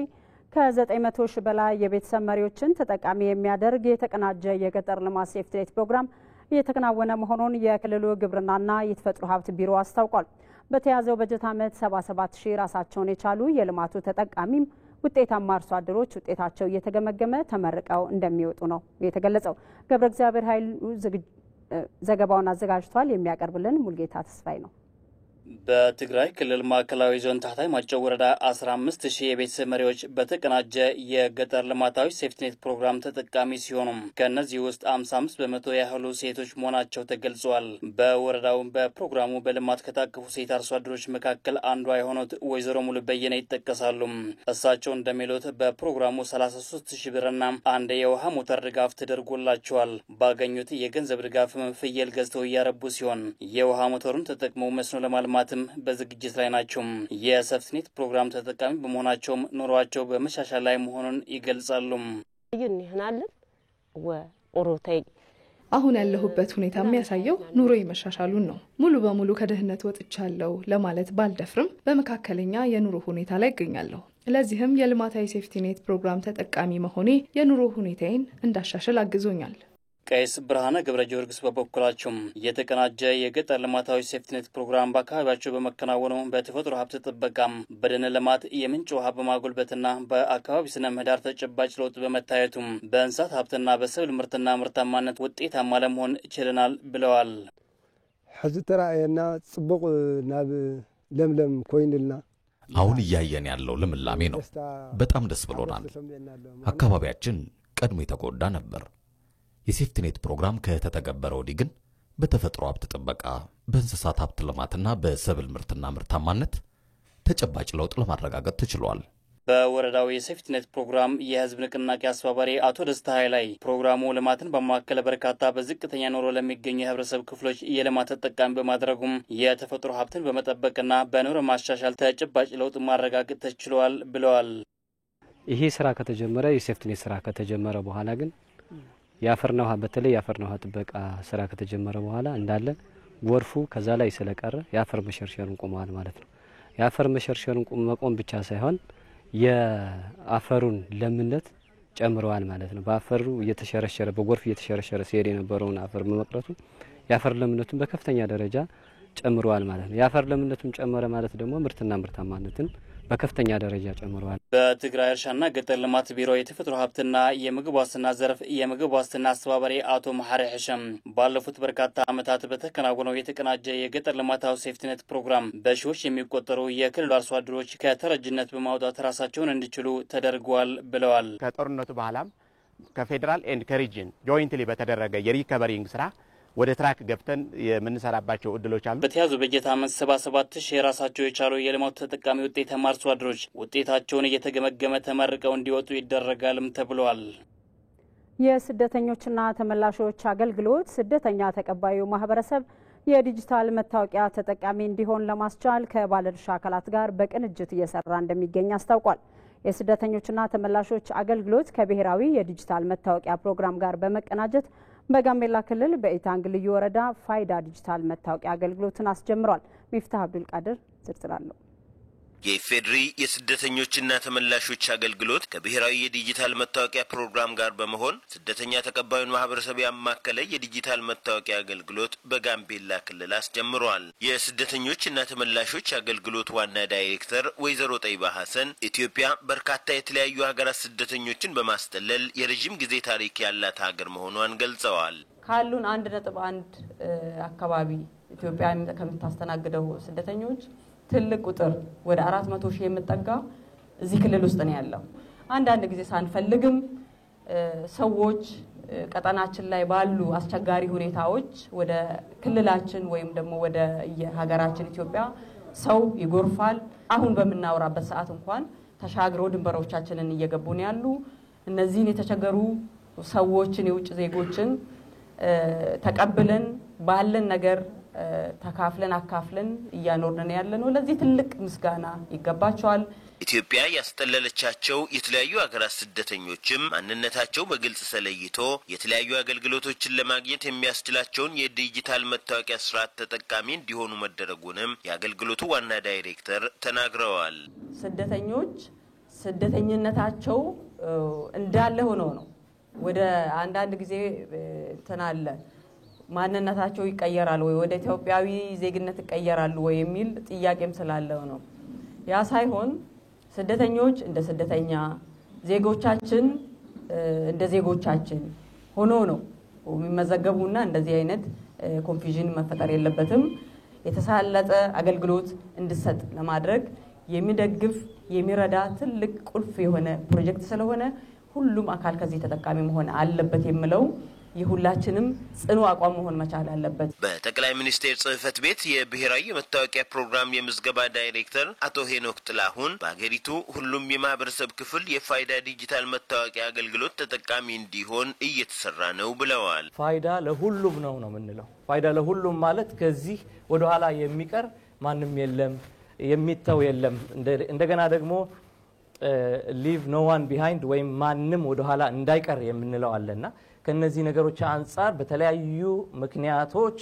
ከ900 ሺህ በላይ የቤተሰብ መሪዎችን ተጠቃሚ የሚያደርግ የተቀናጀ የገጠር ልማት ሴፍትኔት ፕሮግራም እየተከናወነ መሆኑን የክልሉ ግብርናና የተፈጥሮ ሀብት ቢሮ አስታውቋል። በተያዘው በጀት ዓመት 77 ሺህ ራሳቸውን የቻሉ የልማቱ ተጠቃሚም ውጤታማ አርሶ አደሮች ውጤታቸው እየተገመገመ ተመርቀው እንደሚወጡ ነው የተገለጸው። ገብረ እግዚአብሔር ኃይሉ ዘገባውን አዘጋጅቷል። የሚያቀርብልን ሙልጌታ ተስፋይ ነው።
በትግራይ ክልል ማዕከላዊ ዞን ታህታይ ማጨው ወረዳ 15000 የቤተሰብ መሪዎች በተቀናጀ የገጠር ልማታዊ ሴፍትኔት ፕሮግራም ተጠቃሚ ሲሆኑ ከነዚህ ውስጥ 55% ያህሉ ሴቶች መሆናቸው ተገልጿል። በወረዳው በፕሮግራሙ በልማት ከታቀፉ ሴት አርሶ አደሮች መካከል አንዷ የሆኑት ወይዘሮ ሙሉ በየነ ይጠቀሳሉ። እሳቸው እንደሚሉት በፕሮግራሙ 33000 ብርና አንድ የውሃ ሞተር ድጋፍ ተደርጎላቸዋል። ባገኙት የገንዘብ ድጋፍ ፍየል ገዝተው እያረቡ ሲሆን የውሃ ሞተሩን ተጠቅመው መስኖ ለማልማት በዝግጅት ላይ ናቸው። የሴፍትኔት ፕሮግራም ተጠቃሚ በመሆናቸውም ኑሯቸው በመሻሻል ላይ መሆኑን ይገልጻሉ።
አሁን ያለሁበት ሁኔታ የሚያሳየው ኑሮ መሻሻሉን ነው። ሙሉ በሙሉ ከድህነት ወጥቻለሁ ለማለት ባልደፍርም በመካከለኛ የኑሮ ሁኔታ ላይ እገኛለሁ። ለዚህም የልማታዊ ሴፍትኔት ፕሮግራም ተጠቃሚ መሆኔ የኑሮ ሁኔታዬን እንዳሻሽል አግዞኛል።
ቄስ ብርሃነ ገብረ ጊዮርጊስ በበኩላቸው የተቀናጀ የገጠር ልማታዊ ሴፍትኔት ፕሮግራም በአካባቢያቸው በመከናወኑ በተፈጥሮ ሀብት ጥበቃም በደን ልማት የምንጭ ውሃ በማጎልበትና በአካባቢ ስነ ምህዳር ተጨባጭ ለውጥ በመታየቱም በእንስሳት ሀብትና በሰብል ምርትና ምርታማነት ውጤታማ ለመሆን ችለናል ብለዋል።
ሕዚ ተራእየና ጽቡቅ ናብ ለምለም ኮይንልና
አሁን እያየን ያለው ልምላሜ ነው። በጣም ደስ ብሎናል። አካባቢያችን ቀድሞ የተጎዳ ነበር። የሴፍትኔት ፕሮግራም ከተተገበረ ወዲህ ግን በተፈጥሮ ሀብት ጥበቃ፣ በእንስሳት ሀብት ልማትና በሰብል ምርትና ምርታማነት ተጨባጭ ለውጥ ለማረጋገጥ ተችሏል።
በወረዳው የሴፍትኔት ፕሮግራም የህዝብ ንቅናቄ አስተባባሪ አቶ ደስታ ኃይላይ ፕሮግራሙ ልማትን በማከለ በርካታ በዝቅተኛ ኑሮ ለሚገኙ የህብረተሰብ ክፍሎች የልማት ተጠቃሚ በማድረጉም የተፈጥሮ ሀብትን በመጠበቅና በኑሮ ማሻሻል ተጨባጭ ለውጥ ማረጋገጥ ተችሏል ብለዋል።
ይሄ ስራ ከተጀመረ የሴፍትኔት ስራ ከተጀመረ በኋላ ግን የአፈርና ውሃ በተለይ የአፈርና ውሃ ጥበቃ ስራ ከተጀመረ በኋላ እንዳለ ጎርፉ ከዛ ላይ ስለቀረ የአፈር መሸርሸሩን ቆመዋል ማለት ነው። የአፈር መሸርሸሩን መቆም ብቻ ሳይሆን የአፈሩን ለምነት ጨምረዋል ማለት ነው። በአፈሩ እየተሸረሸረ በጎርፍ እየተሸረሸረ ሲሄድ የነበረውን አፈር በመቅረቱ የአፈር ለምነቱን በከፍተኛ ደረጃ ጨምረዋል ማለት ነው። የአፈር ለምነቱን ጨመረ ማለት ደግሞ ምርትና ምርታማነትን በከፍተኛ ደረጃ ጨምረዋል።
በትግራይ እርሻና ገጠር ልማት ቢሮ የተፈጥሮ ሀብትና የምግብ ዋስትና ዘርፍ የምግብ ዋስትና አስተባባሪ አቶ መሐሪ ሕሸም ባለፉት በርካታ ዓመታት በተከናወነው የተቀናጀ የገጠር ልማታዊ ሴፍትኔት ፕሮግራም በሺዎች የሚቆጠሩ የክልሉ አርሶ አደሮች ከተረጅነት በማውጣት ራሳቸውን እንዲችሉ ተደርጓል ብለዋል።
ከጦርነቱ በኋላም ከፌዴራል ኤንድ ከሪጅን ጆይንትሊ በተደረገ የሪከቨሪንግ ስራ ወደ ትራክ ገብተን የምንሰራባቸው እድሎች አሉ።
በተያዙ በጀት ዓመት 77000 የራሳቸው የቻሉ የልማቱ ተጠቃሚ ውጤታማ አርሶ አደሮች ውጤታቸውን እየተገመገመ ተመርቀው እንዲወጡ ይደረጋልም ተብሏል።
የስደተኞችና ተመላሾች አገልግሎት ስደተኛ ተቀባዩ ማህበረሰብ የዲጂታል መታወቂያ ተጠቃሚ እንዲሆን ለማስቻል ከባለድርሻ አካላት ጋር በቅንጅት እየሰራ እንደሚገኝ አስታውቋል። የስደተኞችና ተመላሾች አገልግሎት ከብሔራዊ የዲጂታል መታወቂያ ፕሮግራም ጋር በመቀናጀት በጋምቤላ ክልል በኢታንግ ልዩ ወረዳ ፋይዳ ዲጂታል መታወቂያ አገልግሎትን አስጀምሯል። ሚፍታህ አብዱል ቃድር ዝርዝር አለው።
የኢፌድሪ የስደተኞችና ተመላሾች አገልግሎት ከብሔራዊ የዲጂታል መታወቂያ ፕሮግራም ጋር በመሆን ስደተኛ ተቀባዩን ማህበረሰብ ያማከለ የዲጂታል መታወቂያ አገልግሎት በጋምቤላ ክልል አስጀምሯል። የስደተኞችና ተመላሾች አገልግሎት ዋና ዳይሬክተር ወይዘሮ ጠይባ ሐሰን ኢትዮጵያ በርካታ የተለያዩ ሀገራት ስደተኞችን በማስጠለል የረጅም ጊዜ ታሪክ ያላት ሀገር መሆኗን ገልጸዋል።
ካሉን 1.1 አካባቢ ኢትዮጵያ ከምታስተናግደው ስደተኞች ትልቅ ቁጥር ወደ 400 ሺህ የምጠጋ እዚህ ክልል ውስጥ ነው ያለው። አንዳንድ ጊዜ ሳንፈልግም ሰዎች ቀጠናችን ላይ ባሉ አስቸጋሪ ሁኔታዎች ወደ ክልላችን ወይም ደግሞ ወደ የሀገራችን ኢትዮጵያ ሰው ይጎርፋል። አሁን በመናወራበት ሰዓት እንኳን ተሻግረው ድንበሮቻችንን እየገቡ ነው ያሉ። እነዚህን የተቸገሩ ሰዎችን የውጭ ዜጎችን ተቀብለን ባለን ነገር ተካፍለን አካፍለን እያኖርነን ያለነው ለዚህ ትልቅ ምስጋና ይገባቸዋል።
ኢትዮጵያ ያስጠለለቻቸው የተለያዩ ሀገራት ስደተኞችም ማንነታቸው በግልጽ ተለይቶ የተለያዩ አገልግሎቶችን ለማግኘት የሚያስችላቸውን የዲጂታል መታወቂያ ስርዓት ተጠቃሚ እንዲሆኑ መደረጉንም የአገልግሎቱ ዋና ዳይሬክተር ተናግረዋል።
ስደተኞች ስደተኝነታቸው እንዳለ ሆኖ ነው ወደ አንዳንድ ጊዜ ተናለ ማንነታቸው ይቀየራል ወይ ወደ ኢትዮጵያዊ ዜግነት ይቀየራሉ ወይ የሚል ጥያቄም ስላለው ነው። ያ ሳይሆን ስደተኞች እንደ ስደተኛ ዜጎቻችን እንደ ዜጎቻችን ሆኖ ነው የሚመዘገቡና እንደዚህ አይነት ኮንፊዥን መፈጠር የለበትም። የተሳለጠ አገልግሎት እንዲሰጥ ለማድረግ የሚደግፍ የሚረዳ ትልቅ ቁልፍ የሆነ ፕሮጀክት ስለሆነ ሁሉም አካል ከዚህ ተጠቃሚ መሆን አለበት የሚለው የሁላችንም ጽኑ አቋም መሆን መቻል አለበት።
በጠቅላይ ሚኒስቴር ጽህፈት ቤት የብሔራዊ የመታወቂያ ፕሮግራም የምዝገባ ዳይሬክተር አቶ ሄኖክ ጥላሁን በአገሪቱ ሁሉም የማህበረሰብ ክፍል የፋይዳ ዲጂታል መታወቂያ አገልግሎት ተጠቃሚ እንዲሆን እየተሰራ ነው ብለዋል።
ፋይዳ ለሁሉም ነው የምንለው። ፋይዳ ለሁሉም ማለት ከዚህ ወደ ኋላ የሚቀር ማንም የለም፣ የሚተው የለም። እንደገና ደግሞ ሊቭ ኖ ዋን ቢሃይንድ ወይም ማንም ወደ ኋላ እንዳይቀር የምንለው አለና ከነዚህ ነገሮች አንፃር በተለያዩ ምክንያቶች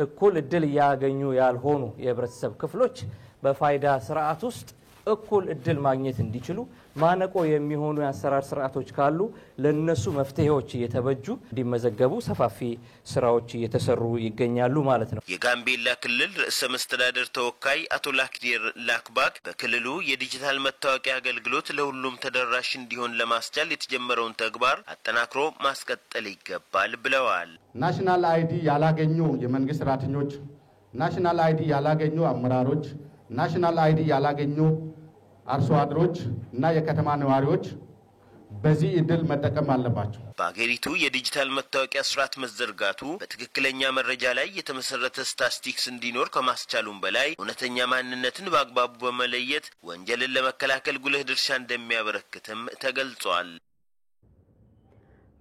እኩል እድል ያገኙ ያልሆኑ የህብረተሰብ ክፍሎች በፋይዳ ስርዓት ውስጥ እኩል እድል ማግኘት እንዲችሉ ማነቆ የሚሆኑ የአሰራር ስርዓቶች ካሉ ለነሱ መፍትሄዎች እየተበጁ እንዲመዘገቡ ሰፋፊ ስራዎች እየተሰሩ ይገኛሉ ማለት ነው።
የጋምቤላ ክልል ርዕሰ መስተዳድር ተወካይ አቶ ላክዲር ላክባክ በክልሉ የዲጂታል መታወቂያ አገልግሎት ለሁሉም ተደራሽ እንዲሆን ለማስቻል የተጀመረውን ተግባር አጠናክሮ ማስቀጠል ይገባል ብለዋል።
ናሽናል አይዲ ያላገኙ የመንግስት ሰራተኞች፣ ናሽናል አይዲ ያላገኙ አመራሮች፣ ናሽናል አይዲ ያላገኙ አርሶ አደሮች እና የከተማ ነዋሪዎች በዚህ እድል መጠቀም አለባቸው።
በአገሪቱ የዲጂታል መታወቂያ ስርዓት መዘርጋቱ በትክክለኛ መረጃ ላይ የተመሰረተ ስታቲስቲክስ እንዲኖር ከማስቻሉም በላይ እውነተኛ ማንነትን በአግባቡ በመለየት ወንጀልን ለመከላከል ጉልህ ድርሻ እንደሚያበረክትም ተገልጿል።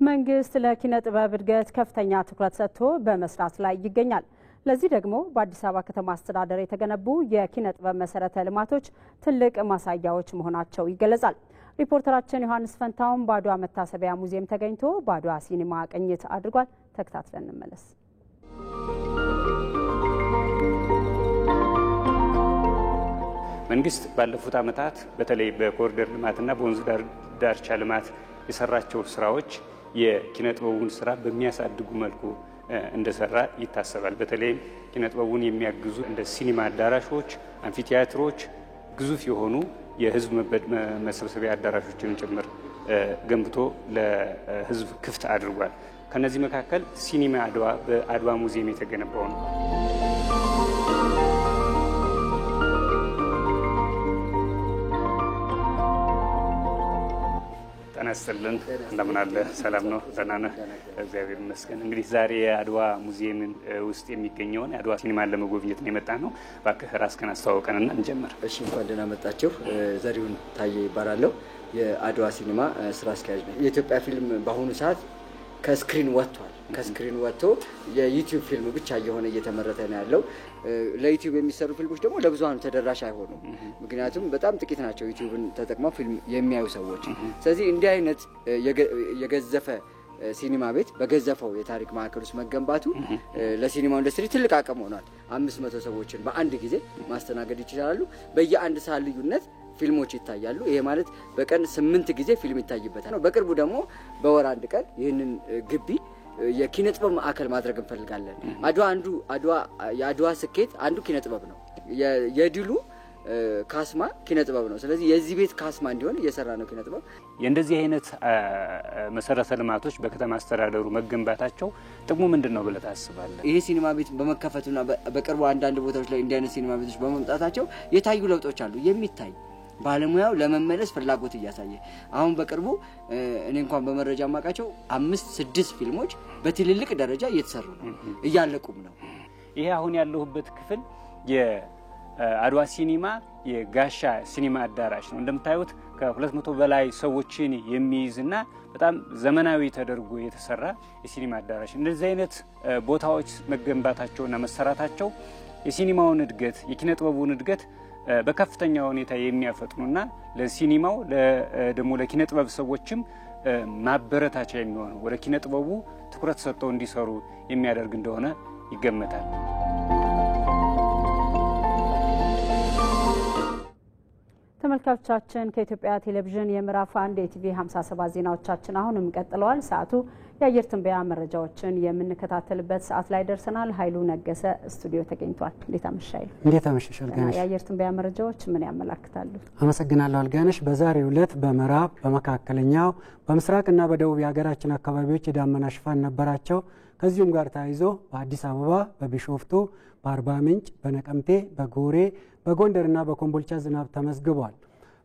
መንግስት ለኪነ ጥበብ እድገት ከፍተኛ ትኩረት ሰጥቶ በመስራት ላይ ይገኛል። ለዚህ ደግሞ በአዲስ አበባ ከተማ አስተዳደር የተገነቡ የኪነ ጥበብ መሰረተ ልማቶች ትልቅ ማሳያዎች መሆናቸው ይገለጻል። ሪፖርተራችን ዮሐንስ ፈንታውን በአድዋ መታሰቢያ ሙዚየም ተገኝቶ በአድዋ ሲኒማ ቅኝት አድርጓል። ተከታትለን እንመለስ።
መንግስት ባለፉት ዓመታት በተለይ በኮሪደር ልማትና በወንዝ ዳርቻ ልማት የሰራቸው ስራዎች የኪነ ጥበቡን ስራ በሚያሳድጉ መልኩ እንደሰራ ይታሰባል። በተለይ ኪነ ጥበቡን የሚያግዙ እንደ ሲኒማ አዳራሾች፣ አምፊቲያትሮች፣ ግዙፍ የሆኑ የህዝብ መሰብሰቢያ አዳራሾችን ጭምር ገንብቶ ለህዝብ ክፍት አድርጓል። ከነዚህ መካከል ሲኒማ አድዋ በአድዋ ሙዚየም የተገነባው ነው። ተነስተልን እንደምን አለ? ሰላም ነው? ደህና ነህ? እግዚአብሔር ይመስገን። እንግዲህ ዛሬ የአድዋ ሙዚየም ውስጥ የሚገኘውን የአድዋ ሲኒማን ለመጎብኘት ነው የመጣ ነው። እባክህ ራስህን አስተዋውቀንና እንጀምር።
እሺ፣ እንኳን ደህና መጣችሁ። ዘሪሁን ታዬ ይባላለሁ። የአድዋ ሲኒማ ስራ አስኪያጅ ነኝ። የኢትዮጵያ ፊልም በአሁኑ ሰዓት ከስክሪን ወጥቷል። ከስክሪን ወጥቶ የዩቲዩብ ፊልም ብቻ እየሆነ እየተመረተ ነው ያለው። ለዩቲዩብ የሚሰሩ ፊልሞች ደግሞ ለብዙሃኑ ተደራሽ አይሆኑም። ምክንያቱም በጣም ጥቂት ናቸው ዩቲዩብን ተጠቅመው ፊልም የሚያዩ ሰዎች። ስለዚህ እንዲህ አይነት የገዘፈ ሲኒማ ቤት በገዘፈው የታሪክ ማዕከል ውስጥ መገንባቱ ለሲኒማው ኢንዱስትሪ ትልቅ አቅም ሆኗል። 500 ሰዎችን በአንድ ጊዜ ማስተናገድ ይችላሉ። በየአንድ ሰዓት ልዩነት ፊልሞች ይታያሉ። ይሄ ማለት በቀን 8 ጊዜ ፊልም ይታይበታል ነው። በቅርቡ ደግሞ በወር አንድ ቀን ይህንን ግቢ የኪነ ጥበብ ማዕከል ማድረግ እንፈልጋለን። የአድዋ ስኬት አንዱ ኪነ ጥበብ ነው። የድሉ ካስማ ኪነ ጥበብ ነው። ስለዚህ የዚህ ቤት ካስማ እንዲሆን እየሰራ ነው ኪነ ጥበብ።
የእንደዚህ አይነት መሰረተ ልማቶች በከተማ አስተዳደሩ መገንባታቸው ጥቅሙ ምንድነው ብለህ ታስባለህ?
ይሄ ሲኒማ ቤት በመከፈቱና በቅርቡ አንዳንድ ቦታዎች ላይ እንዲህ አይነት ሲኒማ ቤቶች በመምጣታቸው የታዩ ለውጦች አሉ። የሚታይ ባለሙያው ለመመለስ ፍላጎት እያሳየ አሁን በቅርቡ እኔ እንኳን በመረጃ ማቃቸው 5-6 ፊልሞች በትልልቅ ደረጃ እየተሰሩ ነው፣ እያለቁም ነው።
ይሄ አሁን ያለሁበት ክፍል የአድዋ ሲኒማ የጋሻ ሲኒማ አዳራሽ ነው። እንደምታዩት ከ200 በላይ ሰዎችን የሚይዝና በጣም ዘመናዊ ተደርጎ የተሰራ የሲኒማ አዳራሽ። እንደዚህ አይነት ቦታዎች መገንባታቸውና መሰራታቸው የሲኒማውን እድገት የኪነ ጥበቡን እድገት በከፍተኛ ሁኔታ የሚያፈጥኑና ለሲኒማው ደግሞ ለኪነ ጥበብ ሰዎችም ማበረታቻ የሚሆኑ ወደ ኪነ ጥበቡ ትኩረት ሰጥተው እንዲሰሩ የሚያደርግ እንደሆነ ይገመታል።
ተመልካቾቻችን ከኢትዮጵያ ቴሌቪዥን የምዕራፍ 1 የቲቪ 57 ዜናዎቻችን አሁንም ቀጥለዋል። ሰዓቱ የአየር ትንበያ መረጃዎችን የምንከታተልበት ሰዓት ላይ ደርሰናል። ኃይሉ ነገሰ ስቱዲዮ ተገኝቷል። እንዴት አመሻይ?
እንዴት አመሸሽ አልጋነሽ?
የአየር ትንበያ መረጃዎች ምን ያመላክታሉ?
አመሰግናለሁ አልጋነሽ። በዛሬው ዕለት በምዕራብ በመካከለኛው በምስራቅና በደቡብ የሀገራችን አካባቢዎች የዳመና ሽፋን ነበራቸው። ከዚሁም ጋር ተያይዞ በአዲስ አበባ፣ በቢሾፍቱ፣ በአርባ ምንጭ፣ በነቀምቴ፣ በጎሬ፣ በጎንደርና በኮምቦልቻ ዝናብ ተመዝግቧል።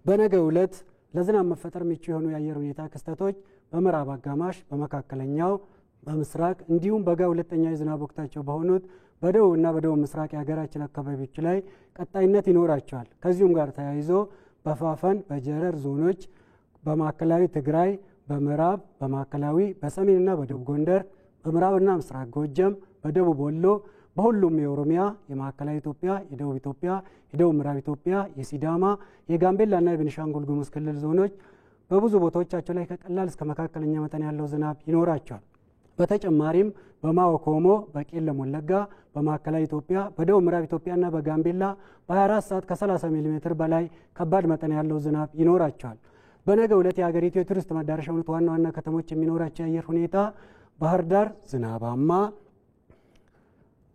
በነገው ዕለት ለዝናብ መፈጠር ምቹ የሆኑ የአየር ሁኔታ ክስተቶች በምዕራብ አጋማሽ፣ በመካከለኛው፣ በምስራቅ እንዲሁም በጋ ሁለተኛ የዝናብ ወቅታቸው በሆኑት በደቡብና በደቡብ ምስራቅ የሀገራችን አካባቢዎች ላይ ቀጣይነት ይኖራቸዋል። ከዚሁም ጋር ተያይዞ በፋፈን በጀረር ዞኖች፣ በማዕከላዊ ትግራይ፣ በምዕራብ፣ በማዕከላዊ፣ በሰሜንና በደቡብ ጎንደር፣ በምዕራብና ምስራቅ ጎጃም፣ በደቡብ ወሎ፣ በሁሉም የኦሮሚያ፣ የማዕከላዊ ኢትዮጵያ፣ የደቡብ ኢትዮጵያ፣ የደቡብ ምዕራብ ኢትዮጵያ፣ የሲዳማ፣ የጋምቤላና የቤኒሻንጉል ጉሙዝ ክልል ዞኖች በብዙ ቦታዎቻቸው ላይ ከቀላል እስከ መካከለኛ መጠን ያለው ዝናብ ይኖራቸዋል። በተጨማሪም በማኦኮሞ፣ በቄለም ወለጋ፣ በማዕከላዊ ኢትዮጵያ፣ በደቡብ ምዕራብ ኢትዮጵያና በጋምቤላ በ24 ሰዓት ከ30 ሚሊ ሜትር በላይ ከባድ መጠን ያለው ዝናብ ይኖራቸዋል። በነገው ዕለት የሀገሪቱ የቱሪስት መዳረሻ የሆኑት ዋና ዋና ከተሞች የሚኖራቸው የአየር ሁኔታ ባህር ዳር ዝናባማ፣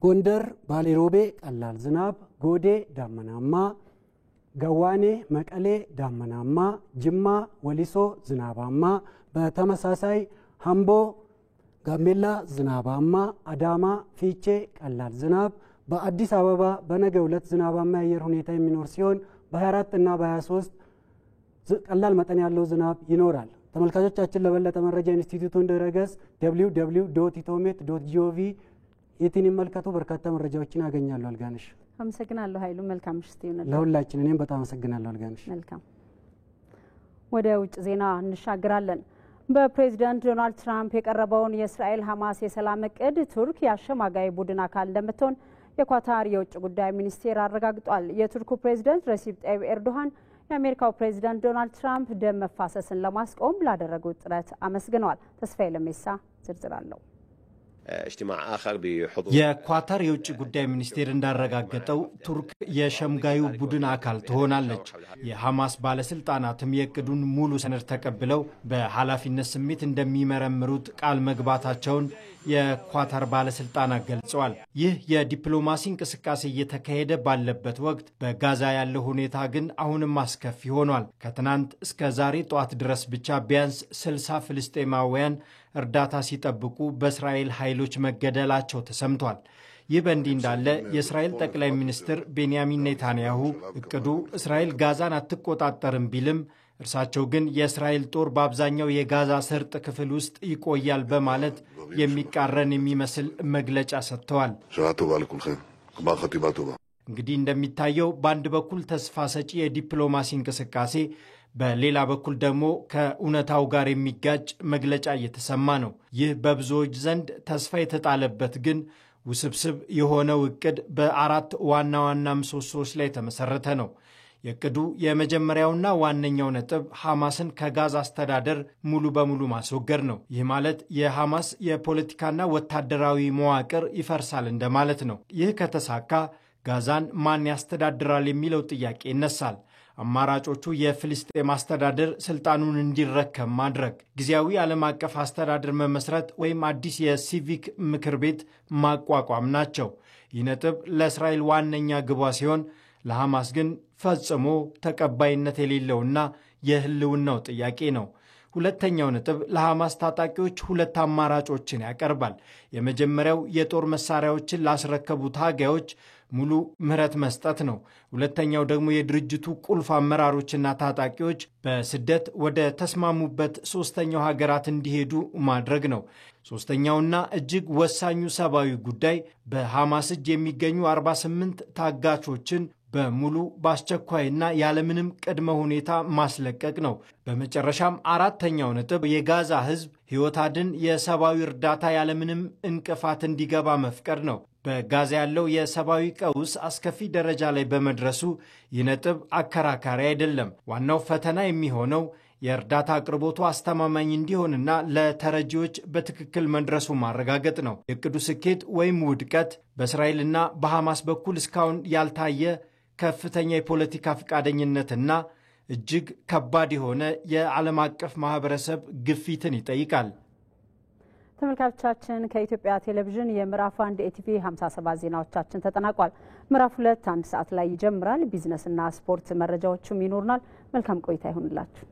ጎንደር ባሌ ሮቤ ቀላል ዝናብ፣ ጎዴ ዳመናማ፣ ገዋኔ መቀሌ ዳመናማ፣ ጅማ ወሊሶ ዝናባማ፣ በተመሳሳይ ሀምቦ ጋምቤላ ዝናባማ፣ አዳማ ፊቼ ቀላል ዝናብ። በአዲስ አበባ በነገው ዕለት ዝናባማ የአየር ሁኔታ የሚኖር ሲሆን በ24 እና በ23 ቀላል መጠን ያለው ዝናብ ይኖራል። ተመልካቾቻችን ለበለጠ መረጃ ኢንስቲትዩቱን ድረገጽ www.itomet.gov የቲን ይመልከቱ። በርካታ መረጃዎችን ያገኛሉ። አልጋነሽ
አመሰግናለሁ ኃይሉ። መልካም ምሽት ይሁንልህ
ለሁላችን። እኔም በጣም አመሰግናለሁ አልጋነሽ።
መልካም። ወደ ውጭ ዜና እንሻገራለን። በፕሬዝዳንት ዶናልድ ትራምፕ የቀረበውን የእስራኤል ሐማስ የሰላም እቅድ ቱርክ የአሸማጋይ ቡድን አካል እንደምትሆን የኳታር የውጭ ጉዳይ ሚኒስቴር አረጋግጧል። የቱርኩ ፕሬዝዳንት ረሲፕ ጣይብ ኤርዶሃን የአሜሪካው ፕሬዝዳንት ዶናልድ ትራምፕ ደም መፋሰስን ለማስቆም ላደረጉት ጥረት አመስግነዋል። ተስፋዬ ለሜሳ ዝርዝር አለው።
የኳታር የውጭ ጉዳይ ሚኒስቴር እንዳረጋገጠው ቱርክ የሸምጋዩ ቡድን አካል ትሆናለች። የሐማስ ባለስልጣናትም የእቅዱን ሙሉ ሰነድ ተቀብለው በኃላፊነት ስሜት እንደሚመረምሩት ቃል መግባታቸውን የኳታር ባለስልጣናት ገልጸዋል። ይህ የዲፕሎማሲ እንቅስቃሴ እየተካሄደ ባለበት ወቅት በጋዛ ያለው ሁኔታ ግን አሁንም አስከፊ ሆኗል። ከትናንት እስከ ዛሬ ጠዋት ድረስ ብቻ ቢያንስ 60 ፍልስጤማውያን እርዳታ ሲጠብቁ በእስራኤል ኃይሎች መገደላቸው ተሰምቷል። ይህ በእንዲህ እንዳለ የእስራኤል ጠቅላይ ሚኒስትር ቤንያሚን ኔታንያሁ እቅዱ እስራኤል ጋዛን አትቆጣጠርም ቢልም እርሳቸው ግን የእስራኤል ጦር በአብዛኛው የጋዛ ሰርጥ ክፍል ውስጥ ይቆያል በማለት የሚቃረን የሚመስል መግለጫ ሰጥተዋል። እንግዲህ እንደሚታየው በአንድ በኩል ተስፋ ሰጪ የዲፕሎማሲ እንቅስቃሴ፣ በሌላ በኩል ደግሞ ከእውነታው ጋር የሚጋጭ መግለጫ እየተሰማ ነው። ይህ በብዙዎች ዘንድ ተስፋ የተጣለበት ግን ውስብስብ የሆነው እቅድ በአራት ዋና ዋና ምሰሶዎች ላይ የተመሰረተ ነው። የእቅዱ የመጀመሪያውና ዋነኛው ነጥብ ሐማስን ከጋዛ አስተዳደር ሙሉ በሙሉ ማስወገድ ነው። ይህ ማለት የሐማስ የፖለቲካና ወታደራዊ መዋቅር ይፈርሳል እንደማለት ነው። ይህ ከተሳካ ጋዛን ማን ያስተዳድራል የሚለው ጥያቄ ይነሳል። አማራጮቹ የፍልስጤም አስተዳደር ስልጣኑን እንዲረከብ ማድረግ፣ ጊዜያዊ ዓለም አቀፍ አስተዳደር መመስረት ወይም አዲስ የሲቪክ ምክር ቤት ማቋቋም ናቸው። ይህ ነጥብ ለእስራኤል ዋነኛ ግቧ ሲሆን ለሐማስ ግን ፈጽሞ ተቀባይነት የሌለውና የህልውናው ጥያቄ ነው። ሁለተኛው ነጥብ ለሐማስ ታጣቂዎች ሁለት አማራጮችን ያቀርባል። የመጀመሪያው የጦር መሳሪያዎችን ላስረከቡ ታጋዮች ሙሉ ምህረት መስጠት ነው። ሁለተኛው ደግሞ የድርጅቱ ቁልፍ አመራሮችና ታጣቂዎች በስደት ወደ ተስማሙበት ሶስተኛው ሀገራት እንዲሄዱ ማድረግ ነው። ሶስተኛውና እጅግ ወሳኙ ሰብአዊ ጉዳይ በሐማስ እጅ የሚገኙ 48 ታጋቾችን በሙሉ በአስቸኳይና ያለምንም ቅድመ ሁኔታ ማስለቀቅ ነው። በመጨረሻም አራተኛው ነጥብ የጋዛ ህዝብ ሕይወት አድን የሰብአዊ እርዳታ ያለምንም እንቅፋት እንዲገባ መፍቀድ ነው። በጋዛ ያለው የሰብአዊ ቀውስ አስከፊ ደረጃ ላይ በመድረሱ ይህ ነጥብ አከራካሪ አይደለም። ዋናው ፈተና የሚሆነው የእርዳታ አቅርቦቱ አስተማማኝ እንዲሆንና ለተረጂዎች በትክክል መድረሱ ማረጋገጥ ነው። የእቅዱ ስኬት ወይም ውድቀት በእስራኤልና በሐማስ በኩል እስካሁን ያልታየ ከፍተኛ የፖለቲካ ፈቃደኝነትና እጅግ ከባድ የሆነ የዓለም አቀፍ ማህበረሰብ ግፊትን ይጠይቃል።
ተመልካቾቻችን ከኢትዮጵያ ቴሌቪዥን የምዕራፍ 1 ኢቲቪ 57 ዜናዎቻችን ተጠናቋል። ምዕራፍ 2 1 ሰዓት ላይ ይጀምራል። ቢዝነስና ስፖርት መረጃዎችም ይኖርናል። መልካም ቆይታ ይሁንላችሁ።